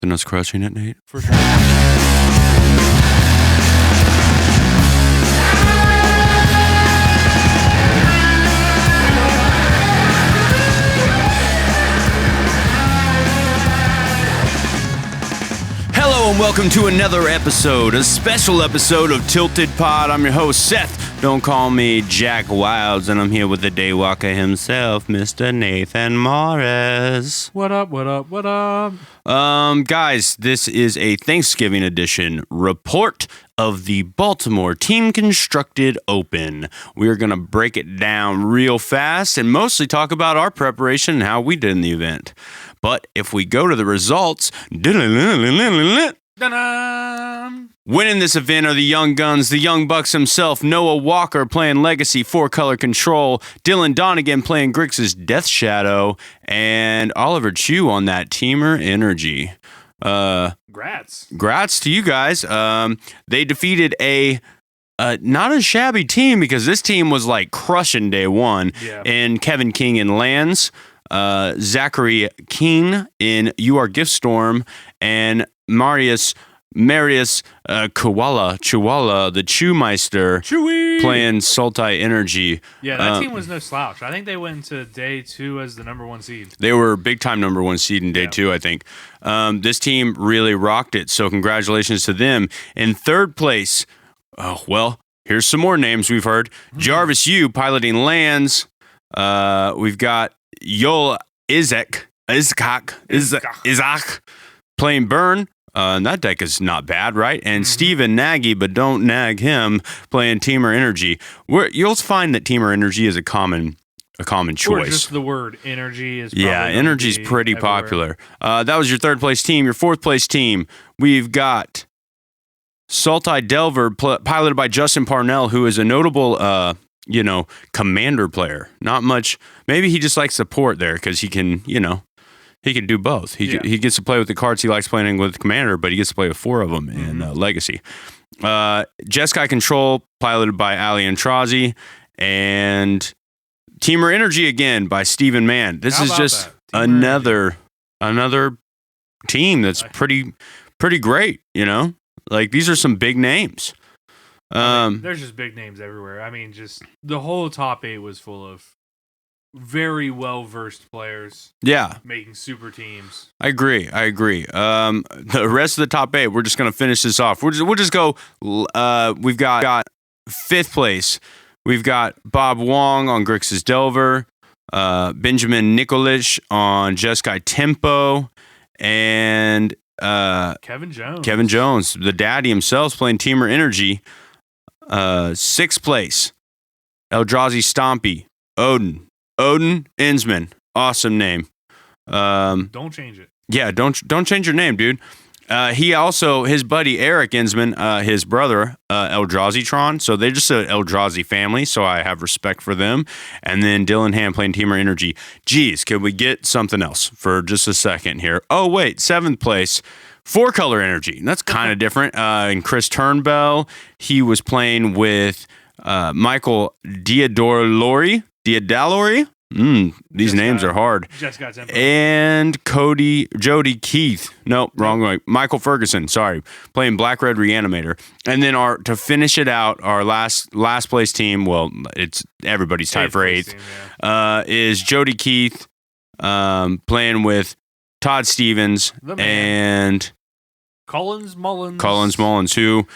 Then that's crushing it, Nate. For sure. Hello and welcome to another episode, a special episode of Tilted Pod. I'm your host, Seth. Don't call me Jack Wilds, and I'm here with the Daywalker himself, Mr. Nathan Morris. What up, what up, what up? Guys, this is a Thanksgiving edition report of the Baltimore Team Constructed Open. We're going to break it down real fast and mostly talk about our preparation and how we did in the event. But if we go to the results, winning this event are the Young Guns, the Young Bucks himself, Noah Walker playing Legacy 4-color control, Dylan Donegan playing Grix's Death Shadow, and Oliver Chu on that Teamer Energy. Grats to you guys. They defeated a not a shabby team because this team was like crushing day one. Yeah. And Kevin King in Lands, Zachary Keene in You Are Giftstorm, and Marius Chihuahua, the Chewmeister, playing Sultry Energy. Yeah, that team was no slouch. I think they went into day 2 as the number 1 seed. They were big time number 1 seed in day 2, I think. This team really rocked it, so congratulations to them. In third place, here's some more names we've heard. Jarvis Yu piloting Lands. We've got Yol Izak playing Burn. And that deck is not bad, right? And Steven Nagy, but don't nag him, playing Teamer Energy. You'll find that Teamer Energy is a common choice. Or just the word energy is probably energy's pretty everywhere. popular. That was your third place team. Your fourth place team, we've got Sultai Delver, piloted by Justin Parnell, who is a notable commander player. Not much. Maybe he just likes support there because he can do both. He gets to play with the cards he likes playing with Commander, but he gets to play with 4 of them in Legacy. Jeskai Control, piloted by Ali Antrazi, and Teamer Energy again by Steven Mann. This is just another team that's pretty great, Like, these are some big names. There's just big names everywhere. I mean, just the whole top 8 was full of very well-versed players. Yeah. Making super teams. I agree. The rest of the top 8, we're just going to finish this off. We'll just go, we've got 5th place. We've got Bob Wong on Grix's Delver, Benjamin Nikolic on Jeskai Tempo, and Kevin Jones, the daddy himself, playing Teamer Energy. 6th place, Eldrazi Stompy, Odin Insman, awesome name. Don't change it. Yeah, don't change your name, dude. He also, his buddy Eric Insman, his brother Eldrazi-tron, so they're just an Eldrazi family, so I have respect for them. And then Dylan Ham playing Teamer Energy. Geez, can we get something else for just a second here? Oh wait, 7th place, 4-color Energy. That's kind of different. And Chris Turnbell, he was playing with Michael Diadalori. These names are hard. And Jody Keith. Nope, wrong way. Michael Ferguson, sorry. Playing Black Red Reanimator. And then to finish it out, our last place team, well, it's everybody's tied for 8th, is Jody Keith playing with Todd Stevens and Collins Mullins, who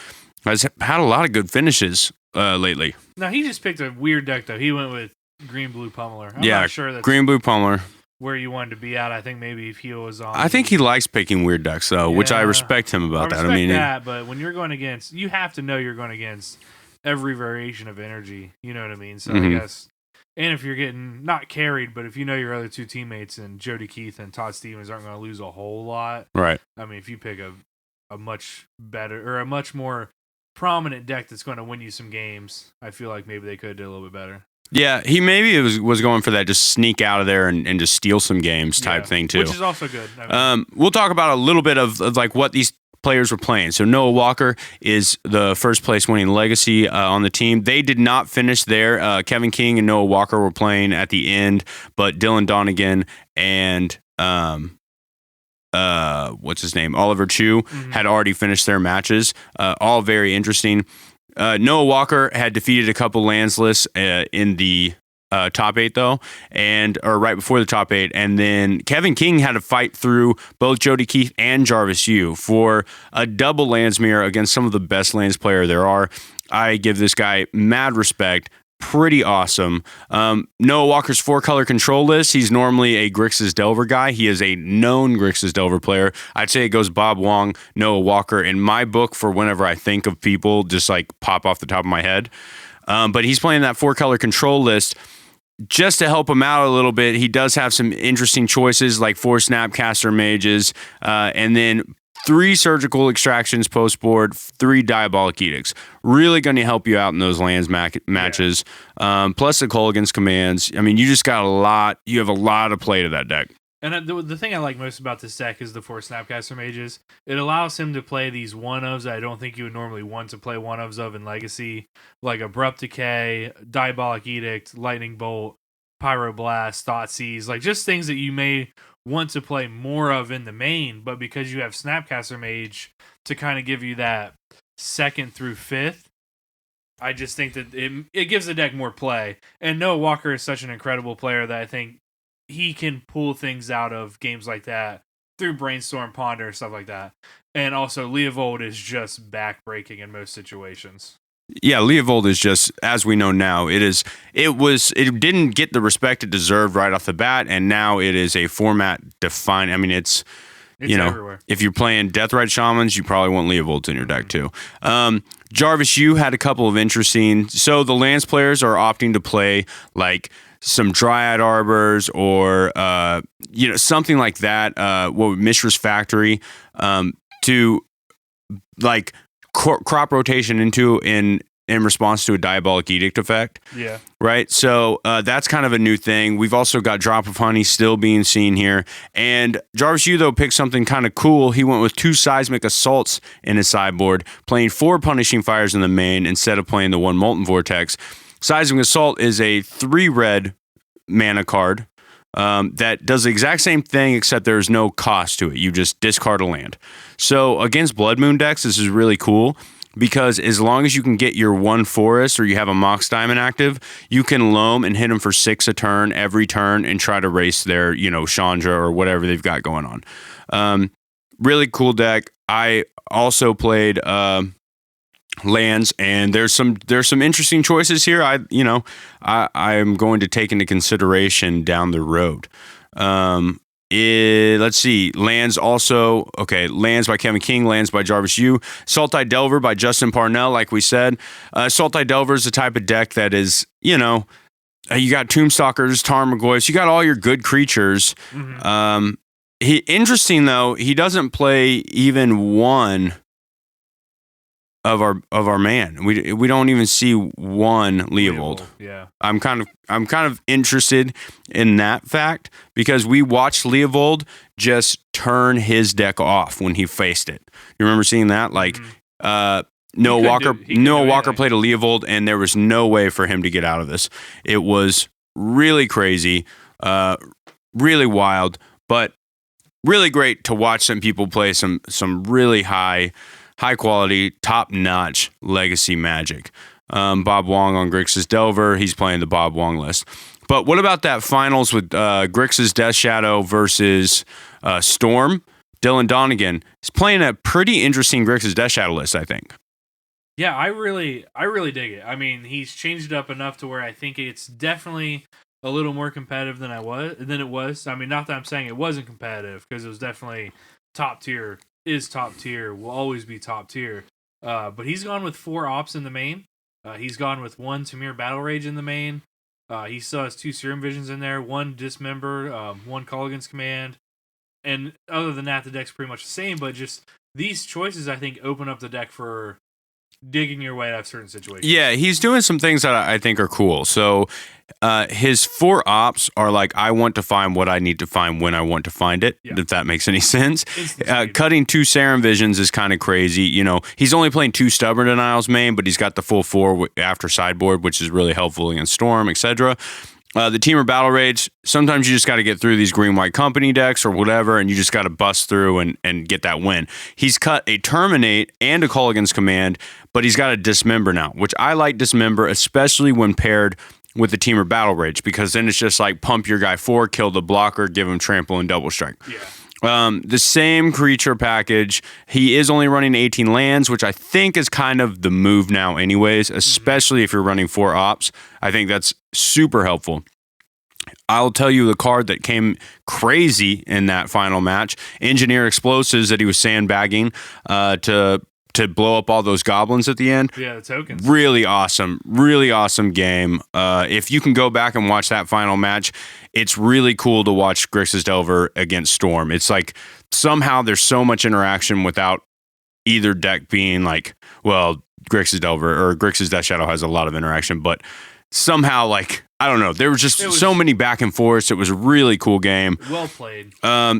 has had a lot of good finishes lately. Now, he just picked a weird deck, though. He went with Green-Blue Pummeler. I'm not sure that's Green-Blue Pummeler. Where you wanted to be at. I think maybe if he was on... I think he likes picking weird decks, though, which I respect him about that. I mean, but when you're going against... You have to know you're going against every variation of energy. You know what I mean? So I guess... And if you're getting not carried, but if you know your other 2 teammates and Jody Keith and Todd Stevens aren't going to lose a whole lot... Right. I mean, if you pick a much better... Or a much more prominent deck that's going to win you some games, I feel like maybe they could have did a little bit better. Yeah, he maybe was going for that just sneak out of there and just steal some games type thing too. Which is also good. I mean, we'll talk about a little bit of like what these players were playing. So Noah Walker is the first place winning Legacy on the team. They did not finish there. Kevin King and Noah Walker were playing at the end, but Dylan Donegan and what's his name? Oliver Chu had already finished their matches. All very interesting. Noah Walker had defeated a couple landsless in the top 8 though, or right before the top 8, and then Kevin King had to fight through both Jody Keith and Jarvis Yu for a double lands mirror against some of the best lands player there are. I give this guy mad respect. Pretty awesome. Noah Walker's 4-color control list. He's normally a Grixis Delver guy. He is a known Grixis Delver player. I'd say it goes Bob Wong, Noah Walker in my book for whenever I think of people, just like pop off the top of my head. But he's playing that 4-color control list. Just to help him out a little bit, he does have some interesting choices like 4 Snapcaster Mages, and then 3 surgical extractions post board, 3 diabolic edicts. Really going to help you out in those lands matches. Plus the Culligan's commands. I mean, you just got a lot. You have a lot of play to that deck. And the thing I like most about this deck is the 4 Snapcaster Mages. It allows him to play these one-ofs that I don't think you would normally want to play one-ofs of in Legacy, like Abrupt Decay, Diabolic Edict, Lightning Bolt, Pyroblast, Thoughtseize, like just things that you may want to play more of in the main, but because you have Snapcaster Mage to kind of give you that 2nd through 5th, I just think that it gives the deck more play. And Noah Walker is such an incredible player that I think he can pull things out of games like that through Brainstorm, Ponder, stuff like that. And also, Leovold is just backbreaking in most situations. Yeah, Leovold is just, as we know now, it didn't get the respect it deserved right off the bat, and now it is a format defined. I mean, it's you know, everywhere. If you're playing Deathrite Shamans, you probably want Leovolds in your deck too. Jarvis Yu had a couple of interesting. So the Lance players are opting to play like some Dryad Arbors or something like that. Mishra's Factory to like crop rotation into in response to a Diabolic Edict effect. Yeah. Right? So that's kind of a new thing. We've also got Drop of Honey still being seen here. And Jarvis Yu, though, picked something kind of cool. He went with 2 Seismic Assaults in his sideboard, playing 4 Punishing Fires in the main instead of playing the 1 Molten Vortex. Seismic Assault is a 3-red mana card that does the exact same thing, except there's no cost to it. You just discard a land. So against Blood Moon decks, this is really cool, because as long as you can get your 1 forest or you have a Mox Diamond active, you can loam and hit them for 6 a turn every turn and try to race their, Chandra or whatever they've got going on. Really cool deck. I also played lands, and there's some interesting choices here. I'm going to take into consideration down the road. Let's see. Lands also. Okay, Lands by Kevin King, Lands by Jarvis Yu. Sultry Delver by Justin Parnell, like we said. Sultry Delver is the type of deck that is, you got Tombstalkers, Tarmogoyfs, you got all your good creatures. Mm-hmm. Interesting, though, he doesn't play even one of our man. We don't even see one Leovold. Yeah. I'm kind of interested in that fact, because we watched Leovold just turn his deck off when he faced it. You remember seeing that? Like Noah Walker played a Leovold, and there was no way for him to get out of this. It was really crazy, really wild, but really great to watch some people play some really high quality, top-notch Legacy Magic. Bob Wong on Grixis Delver. He's playing the Bob Wong list. But what about that finals with Grixis Death Shadow versus Storm? Dylan Donegan is playing a pretty interesting Grixis Death Shadow list, I think. Yeah, I really dig it. I mean, he's changed it up enough to where I think it's definitely a little more competitive than it was. I mean, not that I'm saying it wasn't competitive, because it was definitely top tier. Is top tier, will always be top tier. But he's gone with 4 ops in the main. He's gone with 1 Tamir Battle Rage in the main. He still has 2 Serum Visions in there, 1 Dismember, 1 Culligan's Command. And other than that, the deck's pretty much the same, but just these choices, I think, open up the deck for digging your way out of certain situations. Yeah, he's doing some things that I think are cool. So his 4 ops are like, I want to find what I need to find when I want to find it, if that makes any sense. Cutting 2 Serum Visions is kind of crazy. He's only playing 2 Stubborn Denials main, but he's got the full 4 after sideboard, which is really helpful against Storm, etc. The Teamer Battle Rage, sometimes you just got to get through these green-white company decks or whatever, and you just got to bust through and get that win. He's cut a Terminate and a Call Against Command, but he's got a Dismember now, which I like Dismember, especially when paired with the Teamer Battle Rage, because then it's just like pump your guy 4, kill the blocker, give him Trample and Double Strike. Yeah. The same creature package. He is only running 18 lands, which I think is kind of the move now anyways, especially if you're running 4 ops. I think that's super helpful. I'll tell you the card that came crazy in that final match, Engineer Explosives, that he was sandbagging to blow up all those goblins at the end. Yeah, the tokens. Really awesome game. If you can go back and watch that final match, it's really cool to watch Grixis Delver against Storm. It's like somehow there's so much interaction without either deck being like, well, Grixis Delver or Grixis Death Shadow has a lot of interaction, but somehow, like, I don't know. There was just so many back and forths. It was a really cool game. Well played.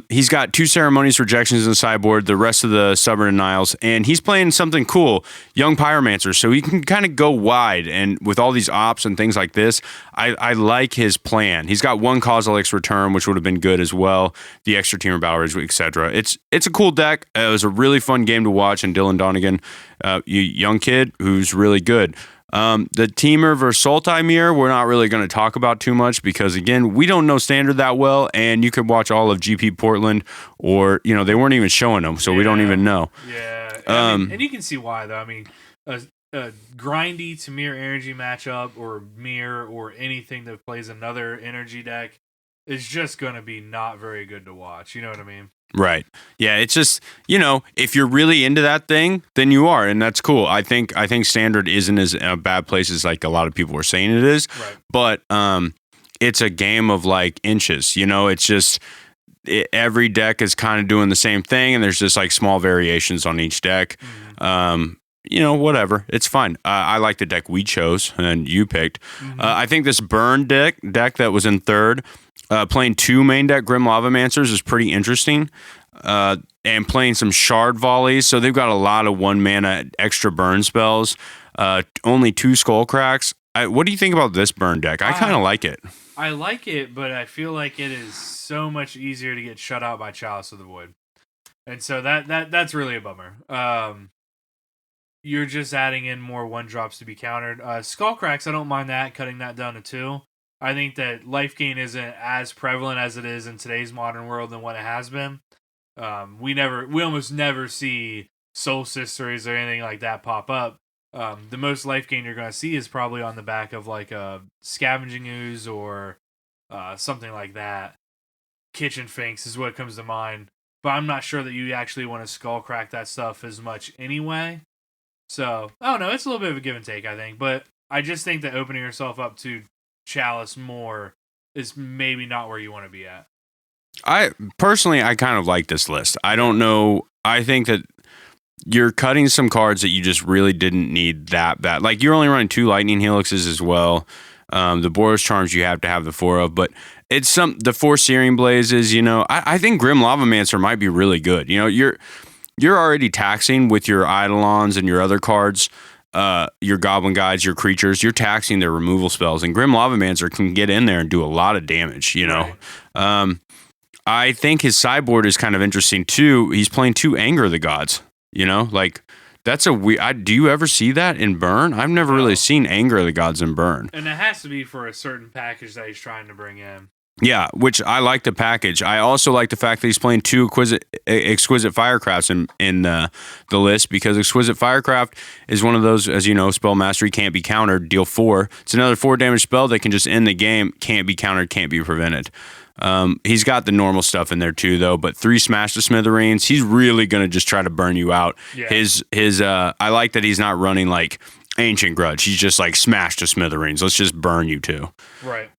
He's got 2 Ceremonious Rejections in the sideboard, the rest of the Stubborn Denials, and he's playing something cool, Young Pyromancer, so he can kind of go wide, and with all these ops and things like this, I like his plan. He's got 1 Causalic Return, which would have been good as well, the extra Teamer Battle Rage, etc. It's a cool deck. It was a really fun game to watch, and Dylan Donegan, young kid who's really good. The Teamer versus Sultry mirror, we're not really going to talk about too much because, again, we don't know Standard that well, and you could watch all of GP Portland, or, they weren't even showing them, so we don't even know. Yeah. And you can see why, though. I mean, a grindy to mirror energy matchup or mirror or anything that plays another energy deck is just going to be not very good to watch. You know what I mean? Right. Yeah, it's just, if you're really into that thing, then you are, and that's cool. I think Standard isn't as a bad place as like a lot of people are saying it is. Right. But it's a game of like inches. It's just every deck is kind of doing the same thing, and there's just like small variations on each deck. Whatever. It's fine. I like the deck we chose and you picked. I think this Burn deck that was in third, playing 2 main deck Grim Lavamancers is pretty interesting. And playing some Shard Volleys. So they've got a lot of 1 mana extra burn spells. Only 2 Skullcracks. What do you think about this Burn deck? I kind of like it. I like it, but I feel like it is so much easier to get shut out by Chalice of the Void. And so that's really a bummer. You're just adding in more 1-drops to be countered. Skullcracks, I don't mind that, cutting that down to 2. I think that life gain isn't as prevalent as it is in today's modern world than what it has been. We almost never see Soul Sisters or anything like that pop up. The most life gain you're going to see is probably on the back of like a Scavenging Ooze or something like that. Kitchen Finks is what comes to mind. But I'm not sure that you actually want to skull crack that stuff as much anyway. So, I don't know. It's a little bit of a give and take, I think. But I just think that opening yourself up to Chalice more is maybe not where you want to be at. I kind of like this list. I don't know. I think that you're cutting some cards that you just really didn't need that bad. Like, you're only running 2 Lightning Helixes as well. The Boros Charms you have to have the 4 of, but it's the 4 Searing Blazes. I think Grim Lavamancer might be really good. You're already taxing with your Eidolons and your other cards. Your Goblin Guides, your creatures, you're taxing their removal spells, and Grim Lavamancer can get in there and do a lot of damage, Right. I think his sideboard is kind of interesting too. He's playing 2 Anger of the Gods, like that's a weird. Do you ever see that in Burn? I've never really seen Anger of the Gods in Burn. And it has to be for a certain package that he's trying to bring in. Yeah, which I like the package. I also like the fact that he's playing 2 Exquisite Firecrafts in the list, because Exquisite Firecraft is one of those, as you know, spell mastery can't be countered, deal 4. It's another 4 damage spell that can just end the game, can't be countered, can't be prevented. He's got the normal stuff in there too, though, but 3 Smash to Smithereens, he's really going to just try to burn you out. Yeah. His I like that he's not running like Ancient Grudge. He's just like Smash to Smithereens. Let's just burn you too. Right.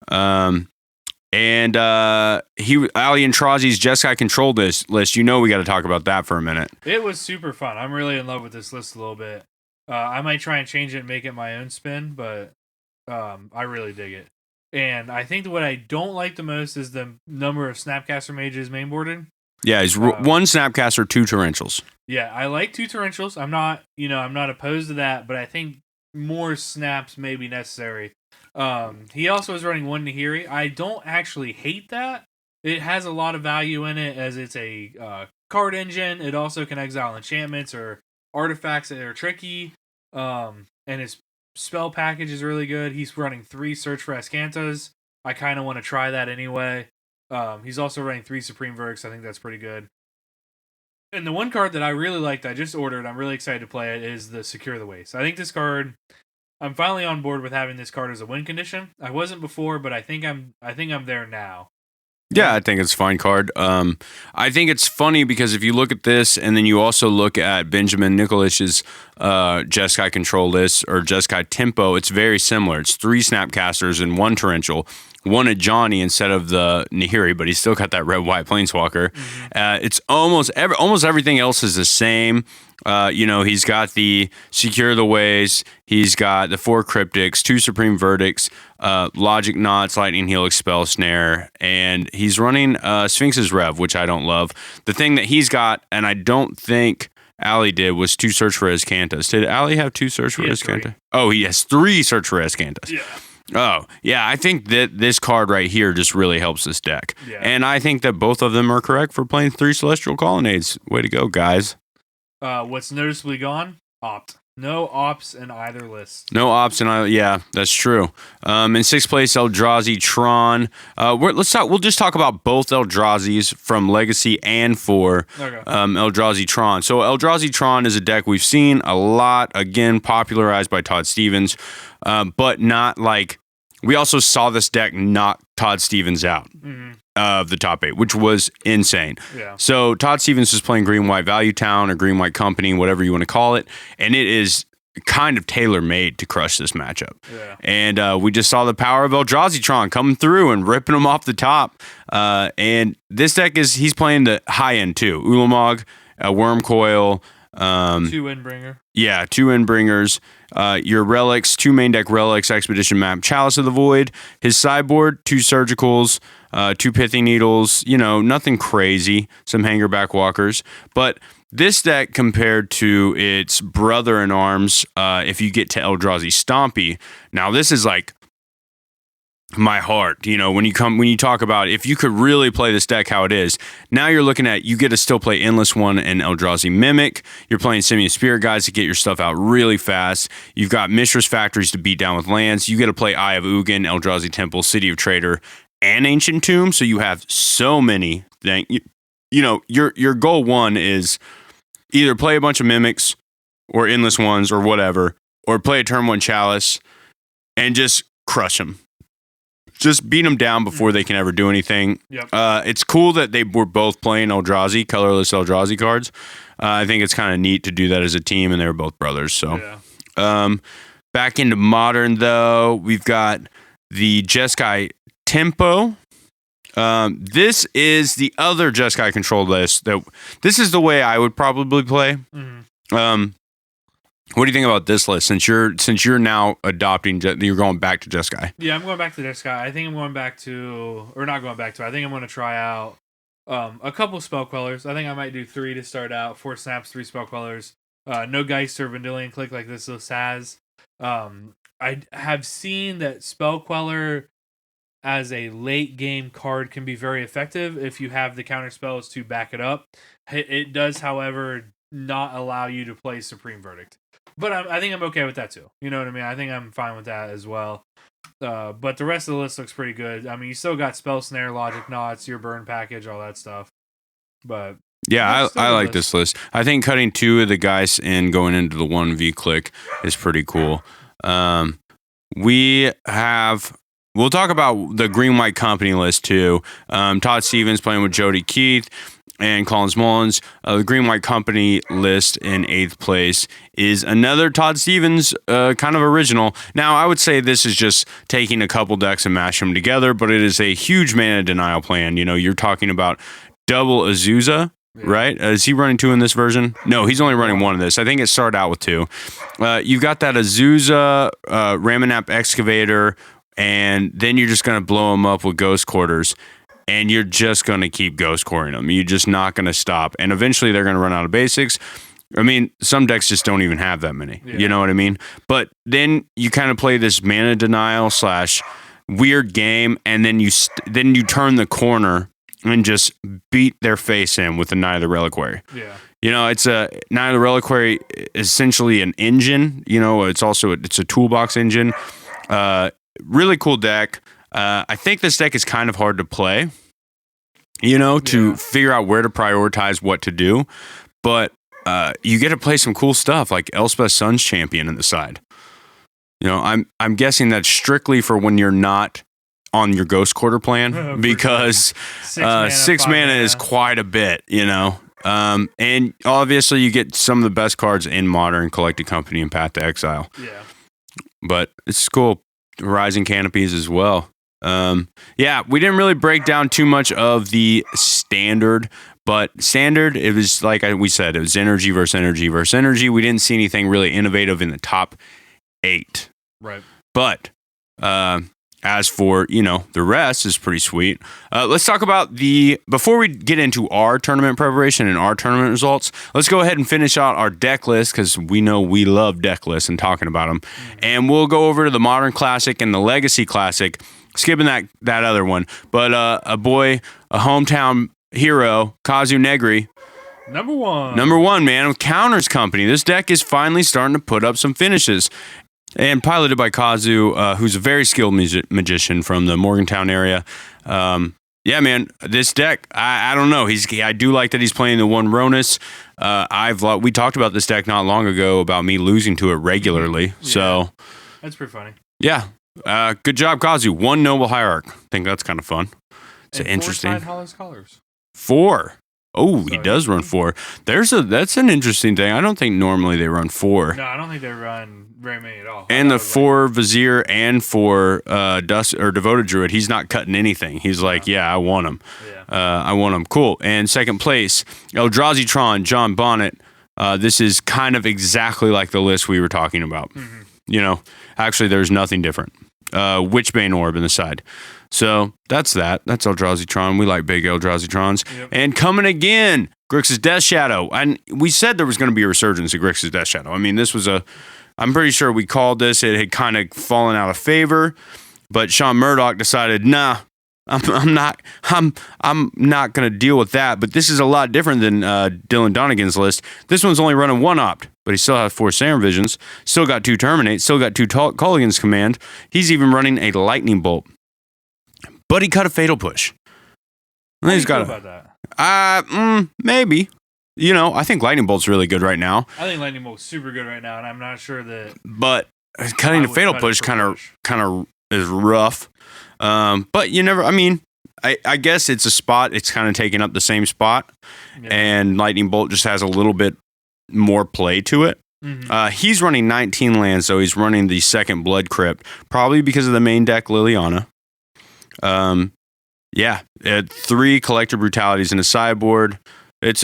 And Ali Antrazi's Jeskai controlled this list. We got to talk about that for a minute. It was super fun. I'm really in love with this list a little bit. I might try and change it and make it my own spin, but I really dig it. And I think what I don't like the most is the number of Snapcaster Mages mainboarded. Yeah, he's 1 Snapcaster, 2 Torrentials. Yeah, I like 2 Torrentials. I'm not opposed to that, but I think more snaps may be necessary. He also is running one Nahiri. I don't actually hate that. It has a lot of value in it as it's a card engine. It also can exile enchantments or artifacts that are tricky. And his spell package is really good. He's running 3 Search for Ascantas. I kind of want to try that anyway. He's also running 3 Supreme Verdicts. I think that's pretty good. And the one card that I really liked, I just ordered, I'm really excited to play it, is the Secure the Waste. I think this card, I'm finally on board with having this card as a win condition. I wasn't before, but I think I'm there now. Yeah, I think it's a fine card. I think it's funny because if you look at this and then you also look at Benjamin Nikolish's Jeskai control list or Jeskai tempo, it's very similar. It's 3 Snapcasters and 1 Torrential, 1 Ajani instead of the Nahiri, but he's still got that red-white Planeswalker. Mm-hmm. It's almost everything else is the same. He's got the Secure the Ways, he's got the 4 Cryptics, 2 Supreme Verdicts, Logic Knots, Lightning Helix, Spell Snare, and he's running Sphinx's Rev, which I don't love. The thing that he's got, and I don't think Ali did, was 2 Search for Ascantas. Did Ali have 2 Search for Ascantas? Oh, he has 3 Search for Ascantas. Yeah. Oh, yeah, I think that this card right here just really helps this deck. Yeah. And I think that both of them are correct for playing 3 Celestial Colonnades. Way to go, guys. What's noticeably gone? Opt. No ops in either list. No ops in either. Yeah, that's true. In 6th place, Eldrazi Tron. We'll just talk about both Eldrazi's from Legacy and for Eldrazi Tron. So Eldrazi Tron is a deck we've seen a lot. Again, popularized by Todd Stevens, but not like we also saw this deck knock Todd Stevens out. Mm-hmm. Of the top 8, which was insane. Yeah. So Todd Stevens was playing Green-White Value Town or Green-White Company, whatever you want to call it, and it is kind of tailor-made to crush this matchup. Yeah. And we just saw the power of Eldrazi Tron coming through and ripping them off the top. And this deck he's playing the high end too. Ulamog, Wormcoil, 2 Endbringer. Yeah, 2 Endbringers. Your relics, 2 main deck relics, Expedition Map, Chalice of the Void. His sideboard, 2 Surgicals, 2 Pithy Needles, nothing crazy, some Hangerback Walkers. But this deck compared to its brother-in-arms, if you get to Eldrazi Stompy, now this is like my heart, when you talk about if you could really play this deck how it is. Now you're looking at, you get to still play Endless One and Eldrazi Mimic. You're playing Simian Spirit Guides to get your stuff out really fast. You've got Mistress Factories to beat down with lands. You get to play Eye of Ugin, Eldrazi Temple, City of Trader, and Ancient Tomb. So you have so many things. Your goal 1 is either play a bunch of Mimics or Endless Ones or whatever, or play a turn 1 Chalice and just crush them. Just beat them down before they can ever do anything. Yep. It's cool that they were both playing Eldrazi, colorless Eldrazi cards. I think it's kind of neat to do that as a team, and they were both brothers. So, back into Modern, though, we've got the Jeskai Tempo. This is the other Jeskai controlled list. This is the way I would probably play. Mm-hmm. What do you think about this list? Since you're now adopting, you're going back to Jeskai. Yeah, I'm going back to Jeskai. I think I'm going back to, or not going back to. I think I'm going to try out a couple spell quellers. I think I might do 3 to start out. 4 snaps, 3 spell quellers. No Geist or Vendilion Click like this list has. I have seen that spell queller as a late game card can be very effective if you have the counter spells to back it up. It does, however, not allow you to play Supreme Verdict. But I think I'm okay with that too. You know what I mean? I think I'm fine with that as well. But the rest of the list looks pretty good. I mean, you still got Spell Snare, Logic Knots, your burn package, all that stuff. But yeah, I like this list. I think cutting 2 of the guys and going into the 1V click is pretty cool. We'll talk about the Green-White Company list too. Todd Stevens playing with Jody Keith and Collins Mullins. The Green-White Company list in 8th place is another Todd Stevens kind of original. Now, I would say this is just taking a couple decks and mashing them together, but it is a huge mana denial plan. You're talking about double Azusa, right? Is he running 2 in this version? No, he's only running 1 in this. I think it started out with 2. You've got that Azusa, Ramanap Excavator, and then you're just going to blow them up with Ghost Quarters. And you're just going to keep ghost coring them. You're just not going to stop. And eventually they're going to run out of basics. I mean, some decks just don't even have that many. Yeah. You know what I mean? But then you kind of play this mana denial / weird game, and then you turn the corner and just beat their face in with the Knight of the Reliquary. Yeah. You know, it's a Knight of the Reliquary, essentially an engine. You know, it's a toolbox engine. Really cool deck. I think this deck is kind of hard to play. You know, to figure out where to prioritize what to do, but you get to play some cool stuff like Elspeth Sun's Champion in the side. You know, I'm guessing that's strictly for when you're not on your Ghost Quarter plan because sure. 6 mana is quite a bit, you know. And obviously you get some of the best cards in Modern, Collected Company, and Path to Exile. Yeah. But it's cool. Rising Canopies as well. Yeah, we didn't really break down too much of the standard, but standard, it was like we said, it was energy versus energy versus energy. We didn't see anything really innovative in the top 8. Right. But as for, you know, the rest is pretty sweet. Let's talk about before we get into our tournament preparation and our tournament results, let's go ahead and finish out our deck list because we know we love deck lists and talking about them. Mm-hmm. And we'll go over to the Modern Classic and the Legacy Classic, skipping that other one. But a hometown hero, Kazu Negri. Number one, man, with Counters Company. This deck is finally starting to put up some finishes. And piloted by Kazu, who's a very skilled magician from the Morgantown area. Yeah, man, this deck, I don't know. I do like that he's playing the one Ronus. We talked about this deck not long ago about me losing to it regularly. Yeah, so that's pretty funny. Yeah. Good job, Kazu. 1 Noble Hierarch. I think that's kind of fun. It's interesting. 4 Hollow Scholars. 4. Oh, he does run 4. That's an interesting thing. I don't think normally they run 4. No, I don't think they run very many at all. And the 4 Vizier and 4 Devoted Druid, he's not cutting anything. He's like, yeah, I want him. Yeah. I want him. Cool. And second place, Eldrazi Tron, John Bonnet. This is kind of exactly like the list we were talking about. Mm-hmm. You know, actually, there's nothing different. Witchbane Orb in the side. So that's that. That's Eldrazi Tron. We like big Eldrazi Trons. Yep. And coming again, Grixis Death Shadow. And we said there was going to be a resurgence of Grixis Death Shadow. I mean, this was I'm pretty sure we called this. It had kind of fallen out of favor. But Sean Murdoch decided, nah, I'm not going to deal with that. But this is a lot different than Dylan Donegan's list. This one's only running 1 Opt, but he still has 4 Serum Visions, still got 2 Terminate, still got 2 Culligan's Command. He's even running a Lightning Bolt. But he cut a Fatal Push. How do you feel about that? Maybe. You know, I think Lightning Bolt's really good right now. I think Lightning Bolt's super good right now, and I'm not sure that. But cutting a Fatal Push kind of is rough. But you never. I mean, I guess it's a spot. It's kind of taking up the same spot, and Lightning Bolt just has a little bit more play to it. Mm-hmm. He's running 19 lands, so he's running the second Blood Crypt, probably because of the main deck Liliana. 3 Collector Brutalities in a sideboard. It's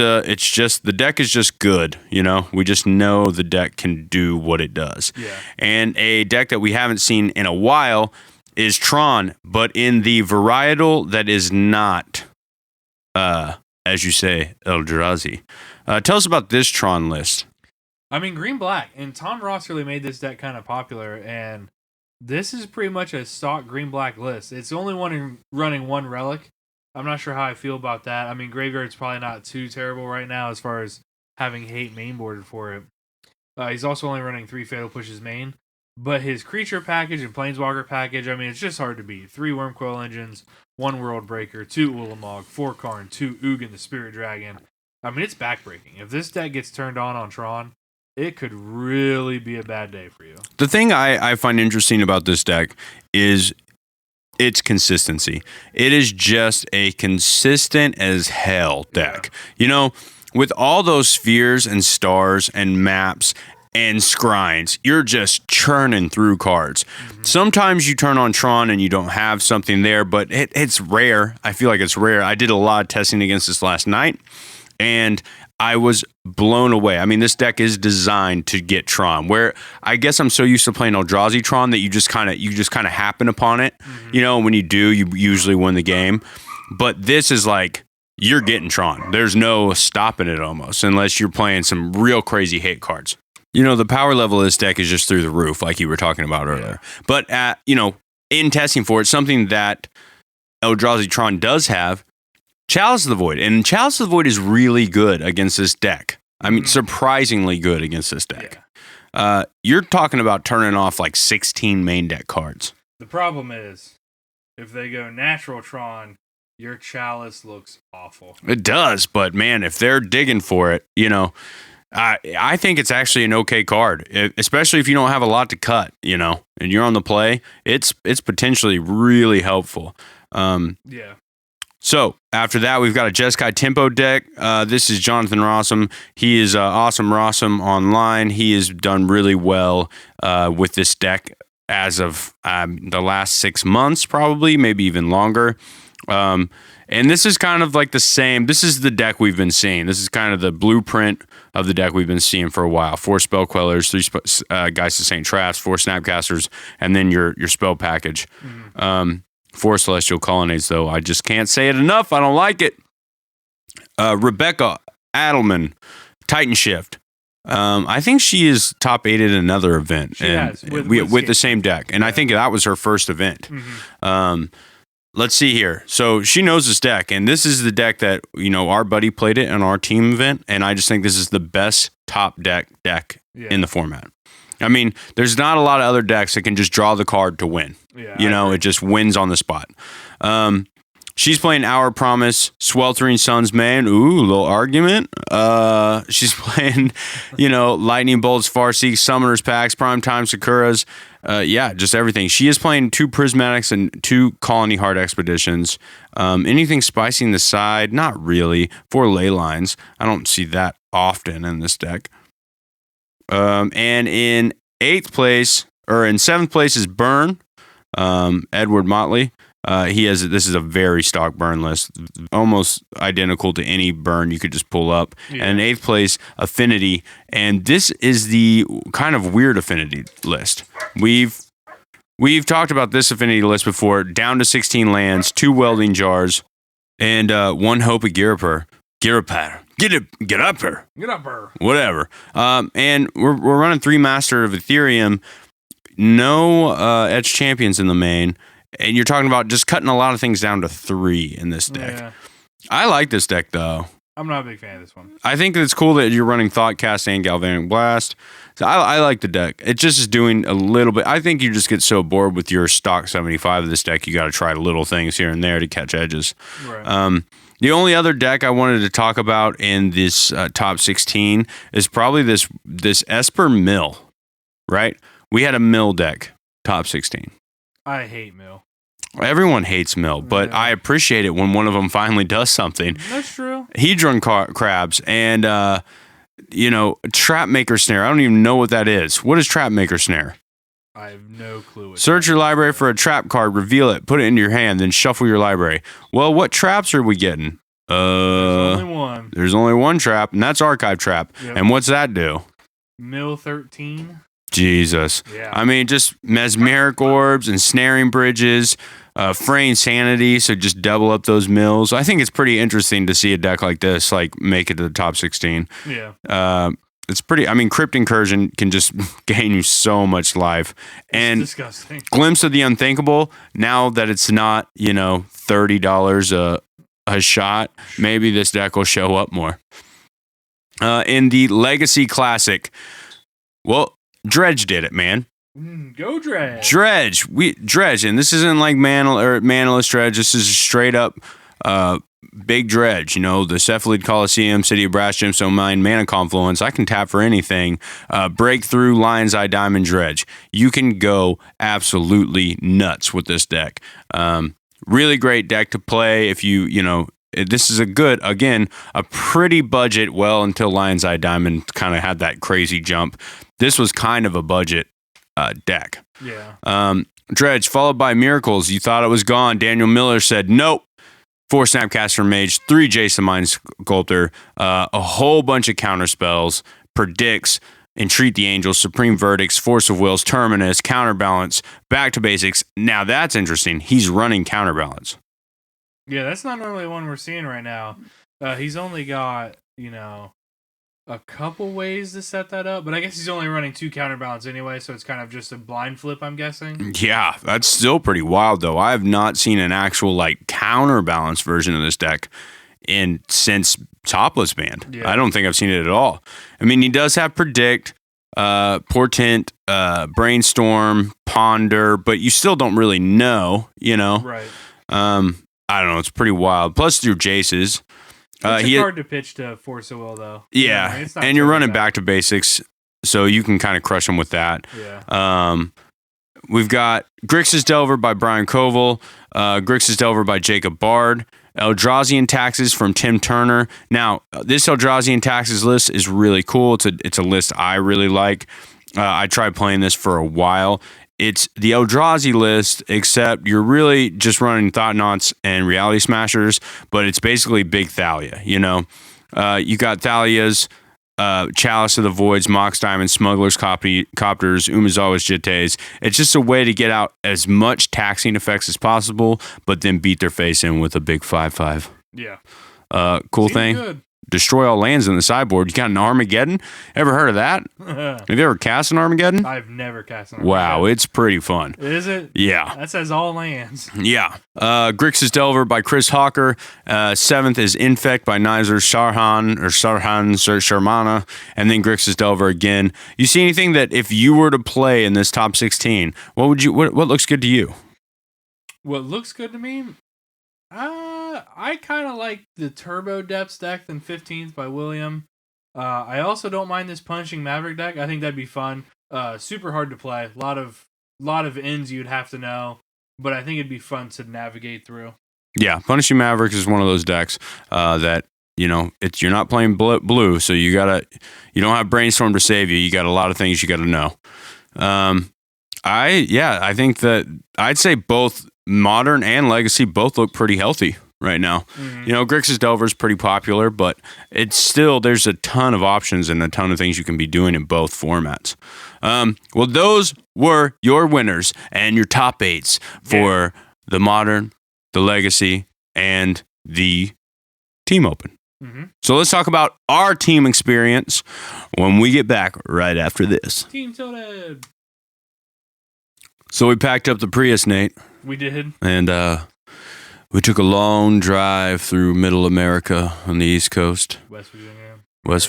just the deck is just good, you know. We just know the deck can do what it does. Yeah. And a deck that we haven't seen in a while is Tron, but in the varietal that is not, as you say, Eldrazi. Tell us about this Tron list. I mean, green-black, and Tom Ross really made this deck kind of popular, and this is pretty much a stock green-black list. It's the only one running 1 Relic. I'm not sure how I feel about that. I mean, Graveyard's probably not too terrible right now as far as having hate mainboarded for it. He's also only running 3 Fatal Pushes main. But his creature package and Planeswalker package, I mean, it's just hard to beat. 3 Wurmcoil Engines, 1 World Breaker, 2 Ulamog, 4 Karn, 2 Ugin the Spirit Dragon. I mean, it's backbreaking. If this deck gets turned on Tron, it could really be a bad day for you. The thing I find interesting about this deck is its consistency. It is just a consistent as hell deck. Yeah. You know, with all those spheres and stars and maps and scryings, you're just churning through cards. Mm-hmm. Sometimes you turn on Tron and you don't have something there, but it's rare. I feel like it's rare. I did a lot of testing against this last night, and I was blown away. I mean, this deck is designed to get Tron, where I guess I'm so used to playing Eldrazi Tron that you just kind of happen upon it. Mm-hmm. You know, when you do, you usually win the game. But this is like you're getting Tron. There's no stopping it almost, unless you're playing some real crazy hate cards. The power level of this deck is just through the roof, like you were talking about earlier. But, in testing for it, something that Eldrazi Tron does have, Chalice of the Void. And Chalice of the Void is really good against this deck. I mean, surprisingly good against this deck. You're talking about turning off like 16 main deck cards. The problem is, if they go natural Tron, your Chalice looks awful. It does, but man, if they're digging for it, I think it's actually an okay card, especially if you don't have a lot to cut, and you're on the play. It's potentially really helpful. So after that, we've got a Jeskai Tempo deck. This is Jonathan Rossum. He is Awesome Rossum online. He has done really well with this deck as of the last 6 months, probably, maybe even longer. And this is kind of like the same. This is the deck we've been seeing. This is kind of the blueprint of the deck we've been seeing for a while. 4 Spell Quellers, 3 Geist of St. Traps, 4 Snapcasters, and then your spell package. 4 Celestial Colonnades, though. I just can't say it enough. I don't like it. Rebecca Adelman, Titan Shift. I think she is top 8 at another event. She has, with the same deck. And I think that was her first event. Let's see here. So she knows this deck, and this is the deck that, our buddy played it in our team event, and I just think this is the best top deck in the format. I mean, there's not a lot of other decks that can just draw the card to win. It just wins on the spot. She's playing Our Promise, Sweltering Suns Man. Ooh, little argument. She's playing, Lightning Bolts, Farseek, Summoners Packs, Primetime Sakuras. Just everything. She is playing 2 Prismatics and 2 Colony Heart Expeditions. Anything spicy in the side? Not really. 4 Ley Lines. I don't see that often in this deck. And in 8th place, or in 7th place is Burn, Edward Motley. This is a very stock burn list, almost identical to any burn you could just pull up. And in 8th place, Affinity, and this is the kind of weird Affinity list. We've talked about this Affinity list before. Down to 16 lands, 2 Welding Jars, and 1 Hope of Girapur. Get up her. Whatever. And we're running 3 Master of Ethereum. No Edge Champions in the main. And you're talking about just cutting a lot of things down to 3 in this deck. Yeah. I like this deck, though. I'm not a big fan of this one. I think it's cool that you're running Thoughtcast and Galvanic Blast. So I like the deck. It just is doing a little bit. I think you just get so bored with your stock 75 of this deck, you got to try little things here and there to catch edges. Right. The only other deck I wanted to talk about in this top 16 is probably this Esper Mill, right? We had a Mill deck, top 16. I hate Mill. Everyone hates Mill, but I appreciate it when one of them finally does something. That's true. Hedron Crabs and, Trapmaker Snare. I don't even know what that is. What is Trapmaker Snare? I have no clue. Search your library for a trap card, reveal it, put it into your hand, then shuffle your library. Well, what traps are we getting? There's only one. There's only one trap, and that's Archive Trap. Yep. And what's that do? Mill 13. Jesus. Yeah. I mean, just Mesmeric Orbs and Snaring Bridges, Fraying Sanity, so just double up those mills. I think it's pretty interesting to see a deck like this, make it to the top 16. Yeah. It's pretty, Crypt Incursion can just gain you so much life. And it's disgusting. Glimpse of the Unthinkable, now that it's not, $30 a shot, maybe this deck will show up more. In the Legacy Classic, well, Dredge did it, man. Go Dredge. Dredge, and this isn't like Manaless Dredge. This is straight up big Dredge. The Cephalid Coliseum, City of Brass Gemstone Mine, Mana Confluence. I can tap for anything. Breakthrough, Lion's Eye Diamond Dredge. You can go absolutely nuts with this deck. Really great deck to play if this is a pretty budget, well, until Lion's Eye Diamond kind of had that crazy jump. This was kind of a budget deck. Yeah. Dredge, followed by Miracles. You thought it was gone. Daniel Miller said, nope. 4 Snapcaster Mage, 3 Jason Mind Sculptor, a whole bunch of counter spells, Predicts, Entreat the Angels, Supreme Verdicts, Force of Wills, Terminus, Counterbalance, Back to Basics. Now that's interesting. He's running Counterbalance. Yeah, that's not normally one we're seeing right now. He's only got, a couple ways to set that up, but I guess he's only running 2 counterbalance anyway, so it's kind of just a blind flip, I'm guessing. Yeah, that's still pretty wild though. I have not seen an actual like counterbalance version of this deck since Topless Band. Yeah. I don't think I've seen it at all. I mean, he does have Predict, Portent, Brainstorm, Ponder, but you still don't really know, Right. I don't know. It's pretty wild. Plus your Jaces. It's hard to pitch to Force of Will, though. Yeah, It's not and you're running bad. back to basics, so you can kind of crush them with that. Yeah. We've got Grixis Delver by Brian Koval, Grixis Delver by Jacob Bard, Eldrazi Taxes from Tim Turner. Now, this Eldrazi Taxes list is really cool. It's a list I really like. I tried playing this for a while. It's the Eldrazi list, except you're really just running Thought-Knots and Reality Smashers, but it's basically Big Thalia, You got Thalia's, Chalice of the Voids, Mox Diamond, Smuggler's Copters, Umazawa's Jittes. It's just a way to get out as much taxing effects as possible, but then beat their face in with a big 5/5. Yeah. Cool Seems thing. good. Destroy all lands in the sideboard. You got an Armageddon? Ever heard of that? Have you ever cast an Armageddon? I've never cast an Wow, Armageddon. it's pretty fun. Is it? Yeah. That says all lands. Yeah. Grixis Delver by Chris Hawker. 7th is Infect by Nizer Sharmana. And then Grixis Delver again. You see anything that if you were to play in this top 16, what looks good to you? What looks good to me? I kind of like the Turbo Depths deck than 15th by William. I also don't mind this Punching Maverick deck. I think that'd be fun. Super hard to play. A lot of ends you'd have to know, but I think it'd be fun to navigate through. Yeah, Punishing Maverick is one of those decks that you're not playing blue, so you don't have Brainstorm to save you. You got a lot of things you got to know. I think that I'd say both Modern and Legacy both look pretty healthy right now. Mm-hmm. Grixis Delver is pretty popular, but it's still, there's a ton of options and a ton of things you can be doing in both formats. Well, those were your winners and your top 8s for the Modern, the Legacy, and the Team Open. Mm-hmm. So let's talk about our team experience when we get back right after this. Team Tilted. So we packed up the Prius, Nate. We did. And we took a long drive through middle America on the East Coast. West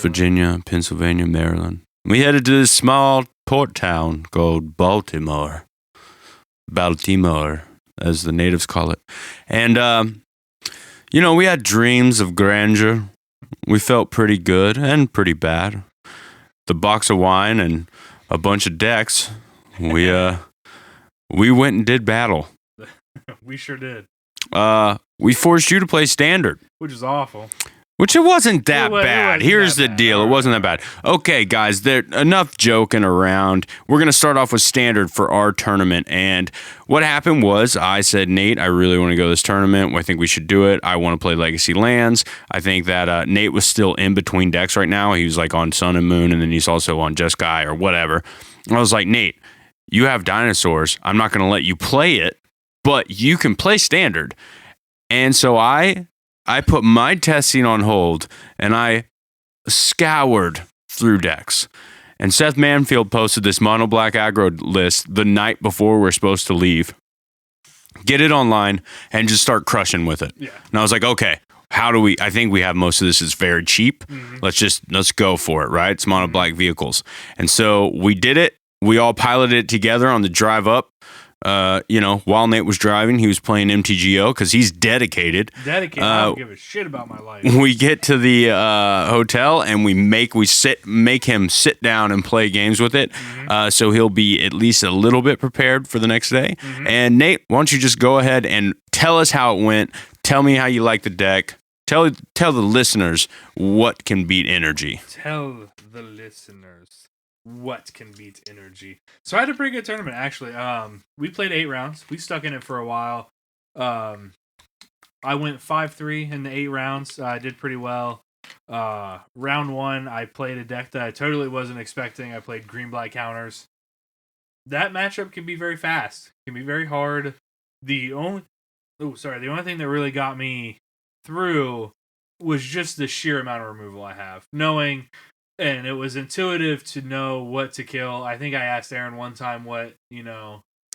Virginia, Pennsylvania, Maryland. We headed to this small port town called Baltimore. Baltimore, as the natives call it. And, we had dreams of grandeur. We felt pretty good and pretty bad. The box of wine and a bunch of decks. We went and did battle. We sure did. We forced you to play standard. Which is awful. Which it wasn't that bad. It wasn't Here's that the bad. deal. It wasn't that bad. Okay, guys, enough joking around. We're going to start off with standard for our tournament. And what happened was I said, Nate, I really want to go to this tournament. I think we should do it. I want to play Legacy Lands. I think that Nate was still in between decks right now. He was like on Sun and Moon, and then he's also on Jeskai or whatever. And I was like, Nate, you have dinosaurs. I'm not going to let you play it, but you can play standard. And so I put my testing on hold and I scoured through decks. And Seth Manfield posted this mono black aggro list the night before we're supposed to leave. Get it online and just start crushing with it. Yeah. And I was like, okay, I think we have most of this is very cheap. Mm-hmm. Let's go for it, right? It's mono black vehicles. And so we did it. We all piloted it together on the drive up. While Nate was driving, he was playing MTGO because he's dedicated. I don't give a shit about my life. We get to the hotel and we make him sit down and play games with it. Mm-hmm. So he'll be at least a little bit prepared for the next day. Mm-hmm. And Nate, why don't you just go ahead and tell us how it went? Tell me how you like the deck. Tell the listeners what can beat energy. Tell the listeners what can beat energy. So I had a pretty good tournament, actually. We played 8 rounds. We stuck in it for a while. I went 5-3 in the 8 rounds. I did pretty well. Round 1, I played a deck that I totally wasn't expecting. I played green-black counters. That matchup can be very fast. Can be very hard. The The only thing that really got me through was just the sheer amount of removal I have. Knowing, and it was intuitive to know what to kill. I think I asked Aaron one time what,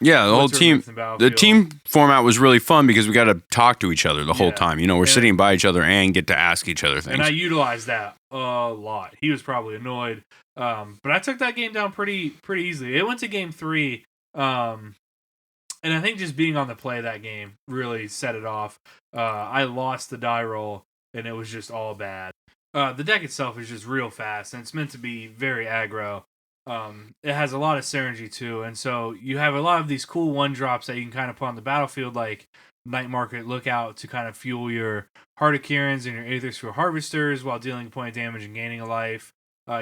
Yeah, the whole what to team. remove from the The battlefield. team format was really fun because we got to talk to each other the whole Yeah. time. We're And- sitting by each other and get to ask each other things. And I utilized that a lot. He was probably annoyed. But I took that game down pretty easily. It went to game 3. And I think just being on the play that game really set it off. I lost the die roll, and it was just all bad. The deck itself is just real fast, and it's meant to be very aggro. It has a lot of synergy, too. And so you have a lot of these cool 1-drops that you can kind of put on the battlefield, like Night Market Lookout, to kind of fuel your Heart of Kierans and your Aethersphere Harvesters while dealing a point of damage and gaining a life.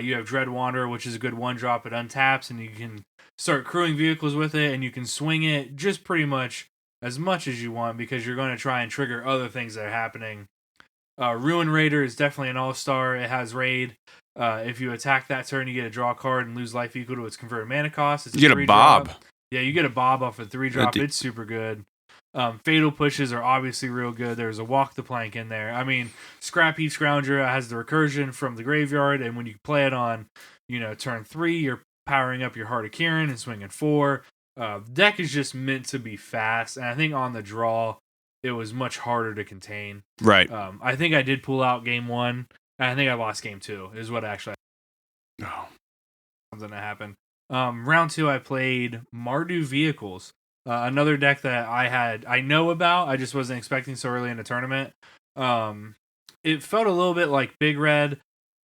You have Dread Wanderer, which is a good 1-drop. It untaps, and you can start crewing vehicles with it, and you can swing it just pretty much as you want because you're going to try and trigger other things that are happening. Ruin Raider is definitely an all-star. It has Raid. If you attack that turn, you get a draw card and lose life equal to its converted mana cost. It's you get a Bob. Yeah, you get a Bob off a 3-drop. It's super good. Fatal Pushes are obviously real good. There's a Walk the Plank in there. I mean, Scrap Heap Scrounger has the recursion from the graveyard, and when you play it on, turn 3, you're powering up your Heart of Kieran and swinging 4. The deck is just meant to be fast, and I think on the draw, it was much harder to contain. Right. I think I did pull out game 1, and I think I lost game 2, is what actually something that happened. Round 2, I played Mardu Vehicles. Another deck that I know about, I just wasn't expecting so early in the tournament. It felt a little bit like Big Red,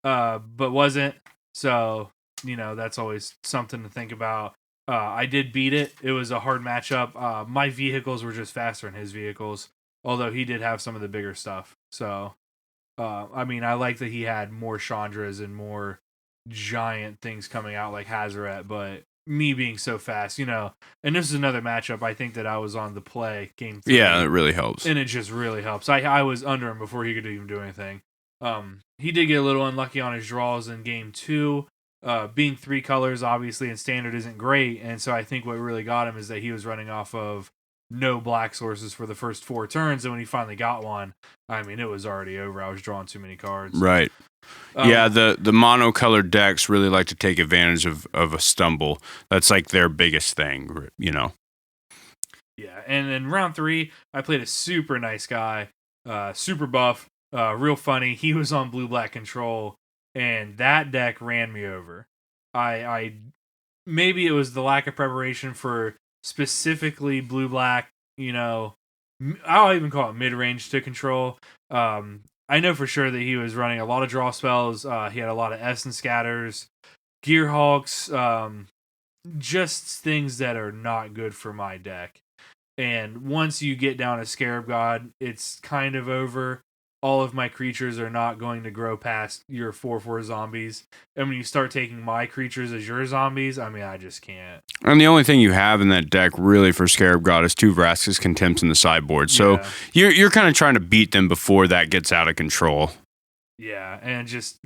but wasn't. So, that's always something to think about. I did beat it. It was a hard matchup. My vehicles were just faster than his vehicles, although he did have some of the bigger stuff. So, I like that he had more Chandras and more giant things coming out like Hazaret, but me being so fast, and this is another matchup I think that I was on the play game 3. Yeah, it really helps. And it just really helps. I was under him before he could even do anything. He did get a little unlucky on his draws in game 2. Being 3 colors, obviously, in standard isn't great, and so I think what really got him is that he was running off of no black sources for the first 4 turns, and when he finally got one, it was already over. I was drawing too many cards. Right. Yeah, the monocolored decks really like to take advantage of a stumble. That's like their biggest thing, Yeah, and in round 3, I played a super nice guy, super buff, real funny. He was on blue-black control, and that deck ran me over. I maybe it was the lack of preparation for specifically blue-black, I'll even call it mid-range to control. I know for sure that he was running a lot of draw spells. He had a lot of Essence Scatters, Gearhulks, just things that are not good for my deck. And once you get down a Scarab God, it's kind of over. All of my creatures are not going to grow past your 4/4 zombies. And when you start taking my creatures as your zombies, I just can't. And the only thing you have in that deck really for Scarab God is 2 Vraska's Contempts in the sideboard. So you're kind of trying to beat them before that gets out of control. Yeah, and just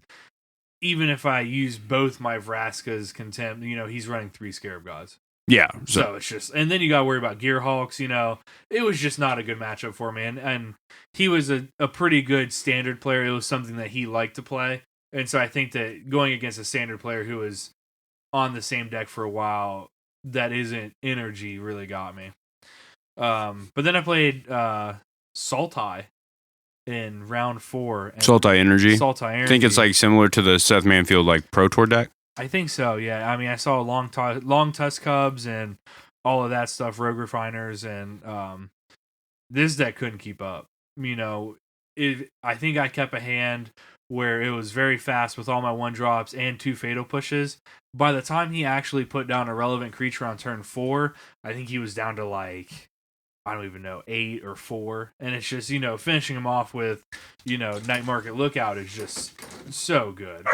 even if I use both my Vraska's Contempt, he's running 3 Scarab Gods. Yeah. So it's just, and then you got to worry about Gearhulks, it was just not a good matchup for me. And he was a pretty good standard player. It was something that he liked to play. And so I think that going against a standard player who was on the same deck for a while, that isn't energy really got me. But then I played Sultry in round 4. Sultry Energy. I think it's like similar to the Seth Manfield like Pro Tour deck. I think so, yeah. I saw long Tusk Cubs and all of that stuff, Rogue Refiners, and this deck couldn't keep up. I think I kept a hand where it was very fast with all my 1-drops and 2 Fatal Pushes. By the time he actually put down a relevant creature on turn 4, I think he was down to I don't even know, 8 or 4. And it's just, finishing him off with, Night Market Lookout is just so good.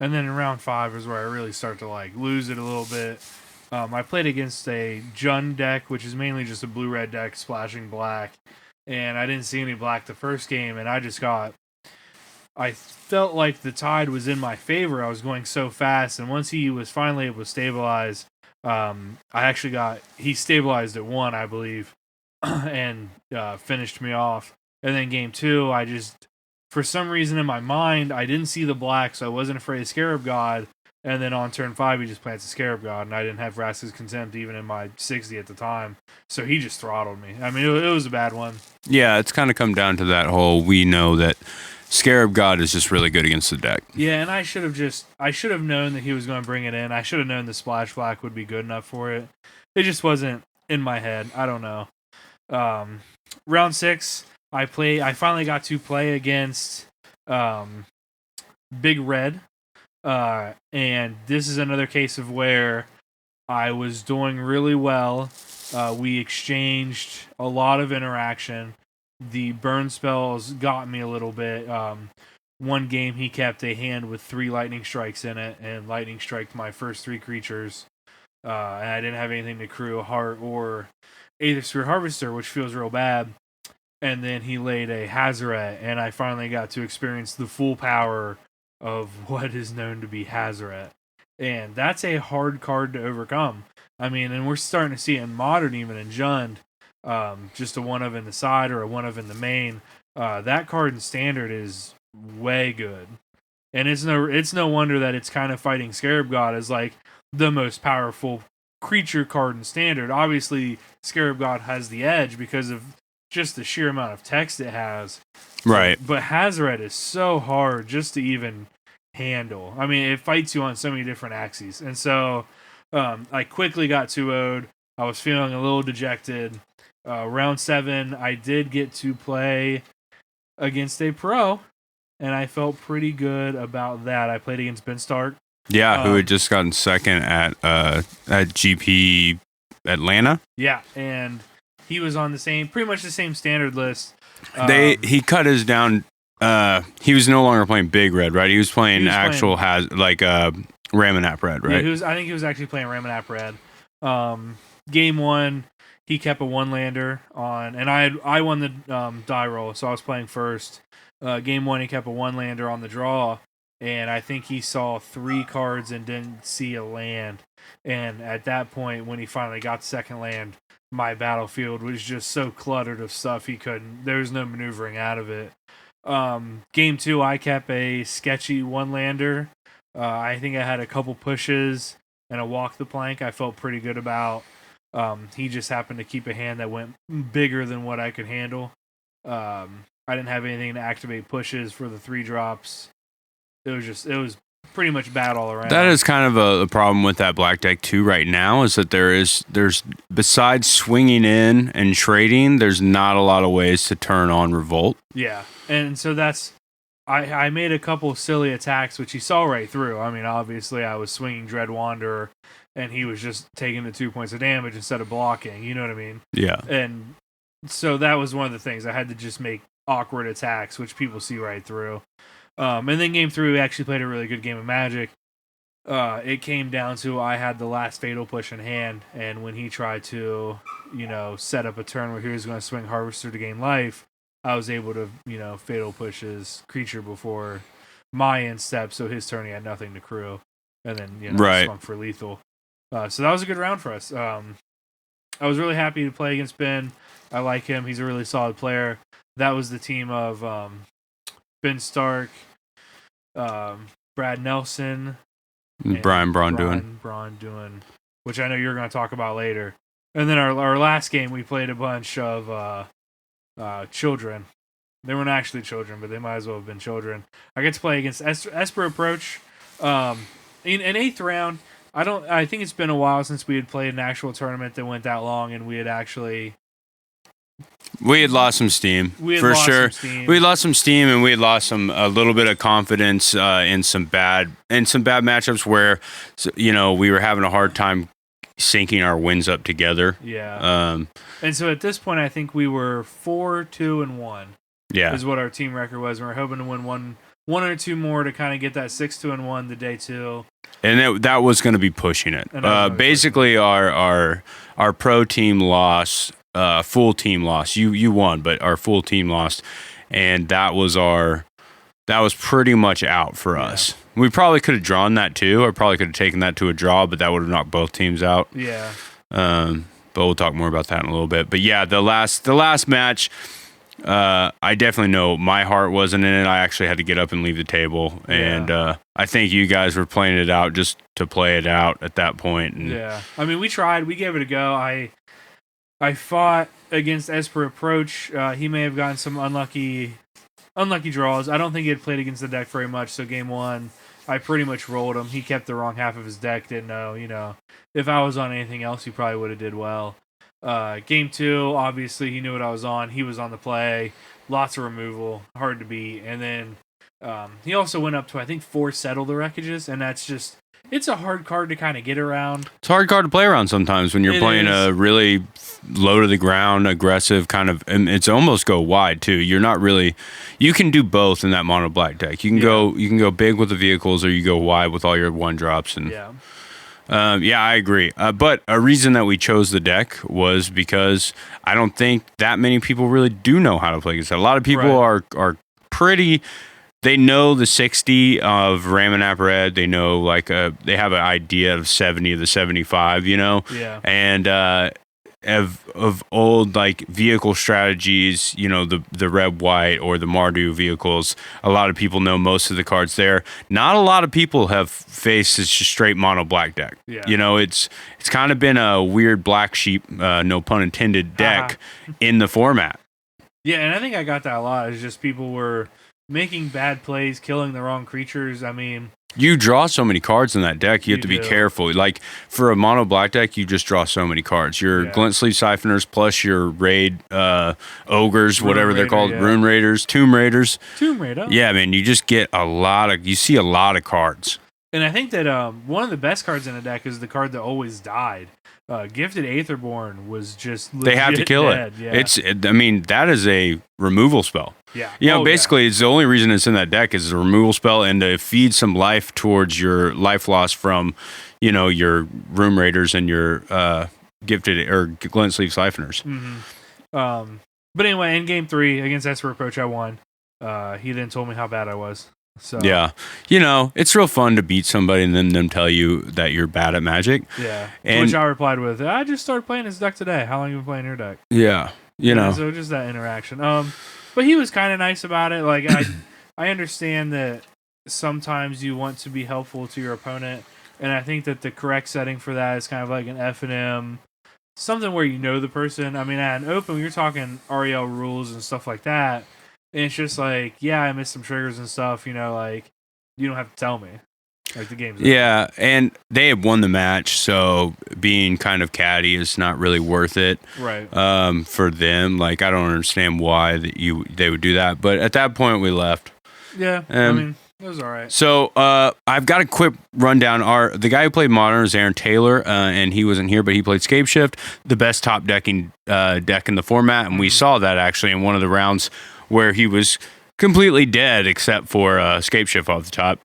And then in round 5 is where I really start to lose it a little bit. I played against a Jund deck, which is mainly just a blue-red deck splashing black. And I didn't see any black the first game, and I felt like the tide was in my favor. I was going so fast, and once he was finally able to stabilize, he stabilized at 1, I believe. and finished me off. And then game 2, I just, for some reason in my mind, I didn't see the black, so I wasn't afraid of Scarab God. And then on turn 5, he just plants a Scarab God, and I didn't have Vraska's Contempt even in my 60 at the time. So he just throttled me. I mean, it was a bad one. Yeah, it's kind of come down to that whole, we know that Scarab God is just really good against the deck. Yeah, and I should have known that he was going to bring it in. I should have known the Splash Black would be good enough for it. It just wasn't in my head. I don't know. Round 6, I finally got to play against Big Red. And this is another case of where I was doing really well. We exchanged a lot of interaction. The burn spells got me a little bit. One game he kept a hand with 3 lightning strikes in it, and lightning striked my first 3 creatures. And I didn't have anything to crew a heart or Aether Sphere Harvester, which feels real bad. And then he laid a Hazoret, and I finally got to experience the full power of what is known to be Hazoret. And that's a hard card to overcome. I mean, and we're starting to see it in Modern, even in Jund, just a 1-of in the side or a 1-of in the main. That card in Standard is way good. And it's no wonder that it's kind of fighting Scarab God as like the most powerful creature card in Standard. Obviously, Scarab God has the edge because of just the sheer amount of text it has. Right. But Hazoret is so hard just to even handle. I mean, it fights you on so many different axes. And so I quickly got 2-0'd. I was feeling a little dejected. Round 7, I did get to play against a pro, and I felt pretty good about that. I played against Ben Stark. Yeah, who had just gotten second at GP Atlanta. Yeah, and he was on pretty much the same standard list. He cut his down. He was no longer playing Big Red, right? He was playing Ramanap Red, right? Yeah, I think he was actually playing Ramanap Red. Game 1, he kept a 1-lander on, and I won the die roll, so I was playing first. Game 1, he kept a 1-lander on the draw, and I think he saw 3 cards and didn't see a land. And at that point, when he finally got the second land, my battlefield was just so cluttered of stuff there was no maneuvering out of it. Game 2, I kept a sketchy 1-lander. I think I had a couple pushes and a walk the plank I felt pretty good about. He just happened to keep a hand that went bigger than what I could handle. I didn't have anything to activate pushes for the 3 drops. It was pretty much bad all around. That is kind of a problem with that black deck too right now, is that there's besides swinging in and trading, there's not a lot of ways to turn on Revolt. Yeah, and so that's I made a couple silly attacks which he saw right through. I mean, obviously I was swinging Dread Wanderer and he was just taking the 2 points of damage instead of blocking, you know what I mean? Yeah. And so that was one of the things. I had to just make awkward attacks which people see right through. And then game 3, we actually played a really good game of Magic. It came down to I had the last Fatal Push in hand, and when he tried to, set up a turn where he was going to swing Harvester to gain life, I was able to, Fatal Push his creature before my end step, so his turn he had nothing to crew, and then, swung for lethal. So that was a good round for us. I was really happy to play against Ben. I like him. He's a really solid player. That was the team of Ben Stark, Brad Nelson, and Brian Braun, which I know you're going to talk about later. And then our last game, we played a bunch of children. They weren't actually children, but they might as well have been children. I get to play against Esper Approach. In an 8th round, I think it's been a while since we had played an actual tournament that went that long, and we had actually... We had lost some steam, for sure. We had lost some steam, and we had lost a little bit of confidence in some bad matchups where, we were having a hard time syncing our wins up together. Yeah. And so at this point, I think we were 4-2-1. Yeah, is what our team record was. And we're hoping to win one or two more to kind of get that 6-2-1 the day 2. And that was going to be pushing it. Basically, our pro team lost. Full team lost. You won, but our full team lost, and that was pretty much out for us. We probably could have drawn that too. I probably could have taken that to a draw, but that would have knocked both teams out. Yeah. but we'll talk more about that in a little bit. But yeah, the last match, I definitely know my heart wasn't in it. I actually had to get up and leave the table, and I think you guys were playing it out just to play it out at that point. And yeah, I mean, we tried. We gave it a go. I fought against Esper Approach. He may have gotten some unlucky draws. I don't think he had played against the deck very much, so game 1, I pretty much rolled him. He kept the wrong half of his deck, didn't know, if I was on anything else, he probably would have did well. Game 2, obviously, he knew what I was on. He was on the play. Lots of removal. Hard to beat. And then he also went up to, I think, 4 Settle the Wreckages, and that's just... It's a hard card to kind of get around. It's a hard card to play around sometimes when you're playing a really low to the ground, aggressive kind of, and it's almost go wide too. You're not really, you can do both in that mono black deck. You can go big with the vehicles, or you go wide with all your 1-drops. And I agree. But a reason that we chose the deck was because I don't think that many people really do know how to play against that. A lot of people are pretty. They know the 60 of Ramanap Red. They know they have an idea of 70 of the 75, Yeah. And of old vehicle strategies, the red white or the Mardu vehicles. A lot of people know most of the cards there. Not a lot of people have faced this just straight mono black deck. Yeah. It's kind of been a weird black sheep, no pun intended, deck in the format. Yeah, and I think I got that a lot. It's just people were making bad plays, killing the wrong creatures. I mean, you draw so many cards in that deck. You have to be careful. Like for a mono black deck, you just draw so many cards. Your Glint Sleeve Siphoners plus your raid ogres, whatever they're called, Rune Raiders, Tomb Raiders. Tomb Raider. Yeah, man, you just get you see a lot of cards. And I think that one of the best cards in the deck is the card that always died. Gifted Aetherborn was just they have to kill dead. it. Yeah. That is a removal spell. Yeah. Basically, it's the only reason it's in that deck is a removal spell and to feed some life towards your life loss from, your Room Raiders and your gifted or Glint Sleeve Siphoners. Mm-hmm. But anyway, in game 3 against Esper Approach, I won. He then told me how bad I was. So yeah, it's real fun to beat somebody and then them tell you that you're bad at Magic. Yeah, which I replied with, "I just started playing this deck today. How long have you been playing your deck?" Yeah, So just that interaction. But he was kind of nice about it. Like I understand that sometimes you want to be helpful to your opponent, and I think that the correct setting for that is kind of like an F&M, something where you know the person. I mean, at an open, you're talking REL rules and stuff like that. And it's just like, yeah, I missed some triggers and stuff, you don't have to tell me. Like the game's over. Yeah, and they have won the match, so being kind of catty is not really worth it. Right. For them. I don't understand why they would do that. But at that point we left. Yeah. It was all right. So I've got a quick rundown. The guy who played Modern is Aaron Taylor, and he wasn't here, but he played Scapeshift, the best top decking deck in the format, and we saw that actually in one of the rounds where he was completely dead except for Scapeshift off the top,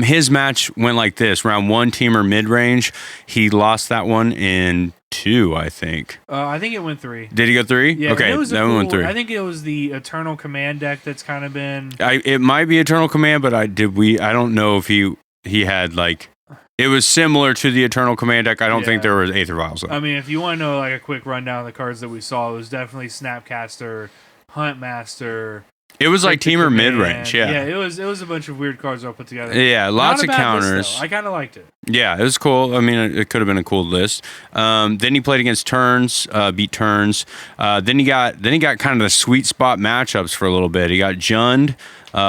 His match went like this. Round 1, teamer mid-range. He lost that one in 2, I think. I think it went 3. Did he go 3? Yeah, okay, that one went 3. I think it was the Eternal Command deck that's kind of been... It might be Eternal Command, but I don't know if he had, it was similar to the Eternal Command deck. I don't think there was Aether Vials, though. I mean, if you want to know, a quick rundown of the cards that we saw, it was definitely Snapcaster, Huntmaster... It was like teamer mid-range, yeah. Yeah, it was a bunch of weird cards all put together. Yeah, lots of counters. List, I kind of liked it. Yeah, it was cool. I mean, it could have been a cool list. Then he played against Turns, beat Turns. Then he got kind of the sweet spot matchups for a little bit. He got Jund,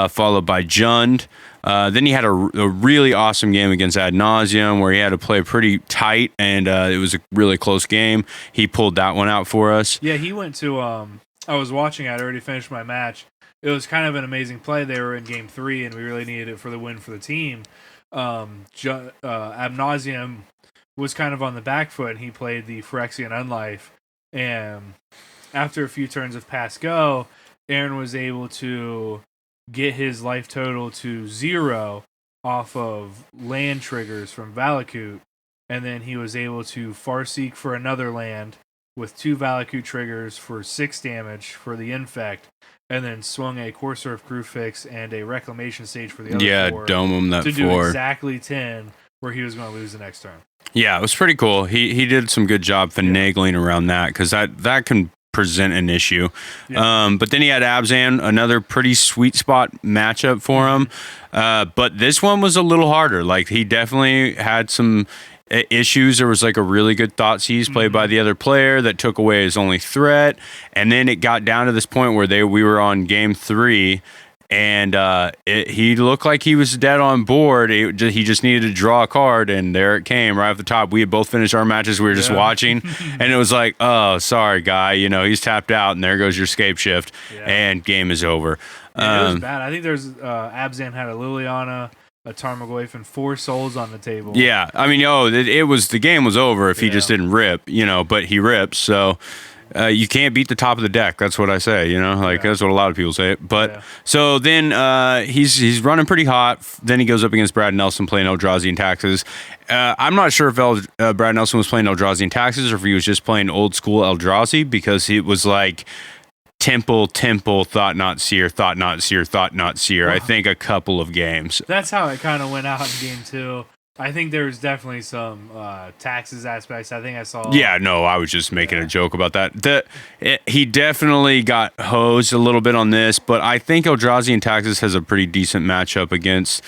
followed by Jund. Then he had a really awesome game against Ad Nauseam where he had to play pretty tight, and it was a really close game. He pulled that one out for us. Yeah, he went to... I was watching. I'd already finished my match. It was kind of an amazing play. They were in game 3, and we really needed it for the win for the team. Ab Nauseam was kind of on the back foot, and he played the Phyrexian Unlife. And after a few turns of pass go, Aaron was able to get his life total to 0 off of land triggers from Valakut, and then he was able to Farseek for another land with 2 Valakut triggers for 6 damage for the Infect, and then swung a Courser of Crewfix and a Reclamation Stage for the other 4. Yeah, dome him that to 4. do exactly 10, where he was going to lose the next turn. Yeah, it was pretty cool. He did some good job finagling around that because that can present an issue. Yeah. But then he had Abzan, another pretty sweet spot matchup for him. But this one was a little harder. Like he definitely had some issues. There was like a really good thought seize played by the other player that took away his only threat, and then it got down to this point where we were on game 3. And he looked like he was dead on board. He just needed to draw a card, and there it came right off the top. We had both finished our matches. We were just watching, and it was like, oh, sorry, guy. He's tapped out, and there goes your scape shift, and game is over. Yeah, it was bad. I think there's Abzan had a Liliana, a Tarmogoyf, and 4 souls on the table. Yeah, I mean, the game was over if he just didn't rip, but he rips, so... you can't beat the top of the deck. That's what I say, that's what a lot of people say. But so then he's running pretty hot. Then he goes up against Brad Nelson playing Eldrazi and Taxes. I'm not sure if Brad Nelson was playing Eldrazi and Taxes or if he was just playing old school Eldrazi because it was like Temple, Thought Not Seer, Thought Not Seer, Thought Not Seer. Wow. I think a couple of games. That's how it kind of went out in game 2. I think there was definitely some taxes aspects. I think I saw. Yeah, no, I was just making a joke about that. He definitely got hosed a little bit on this, but I think Eldrazi and Taxes has a pretty decent matchup against,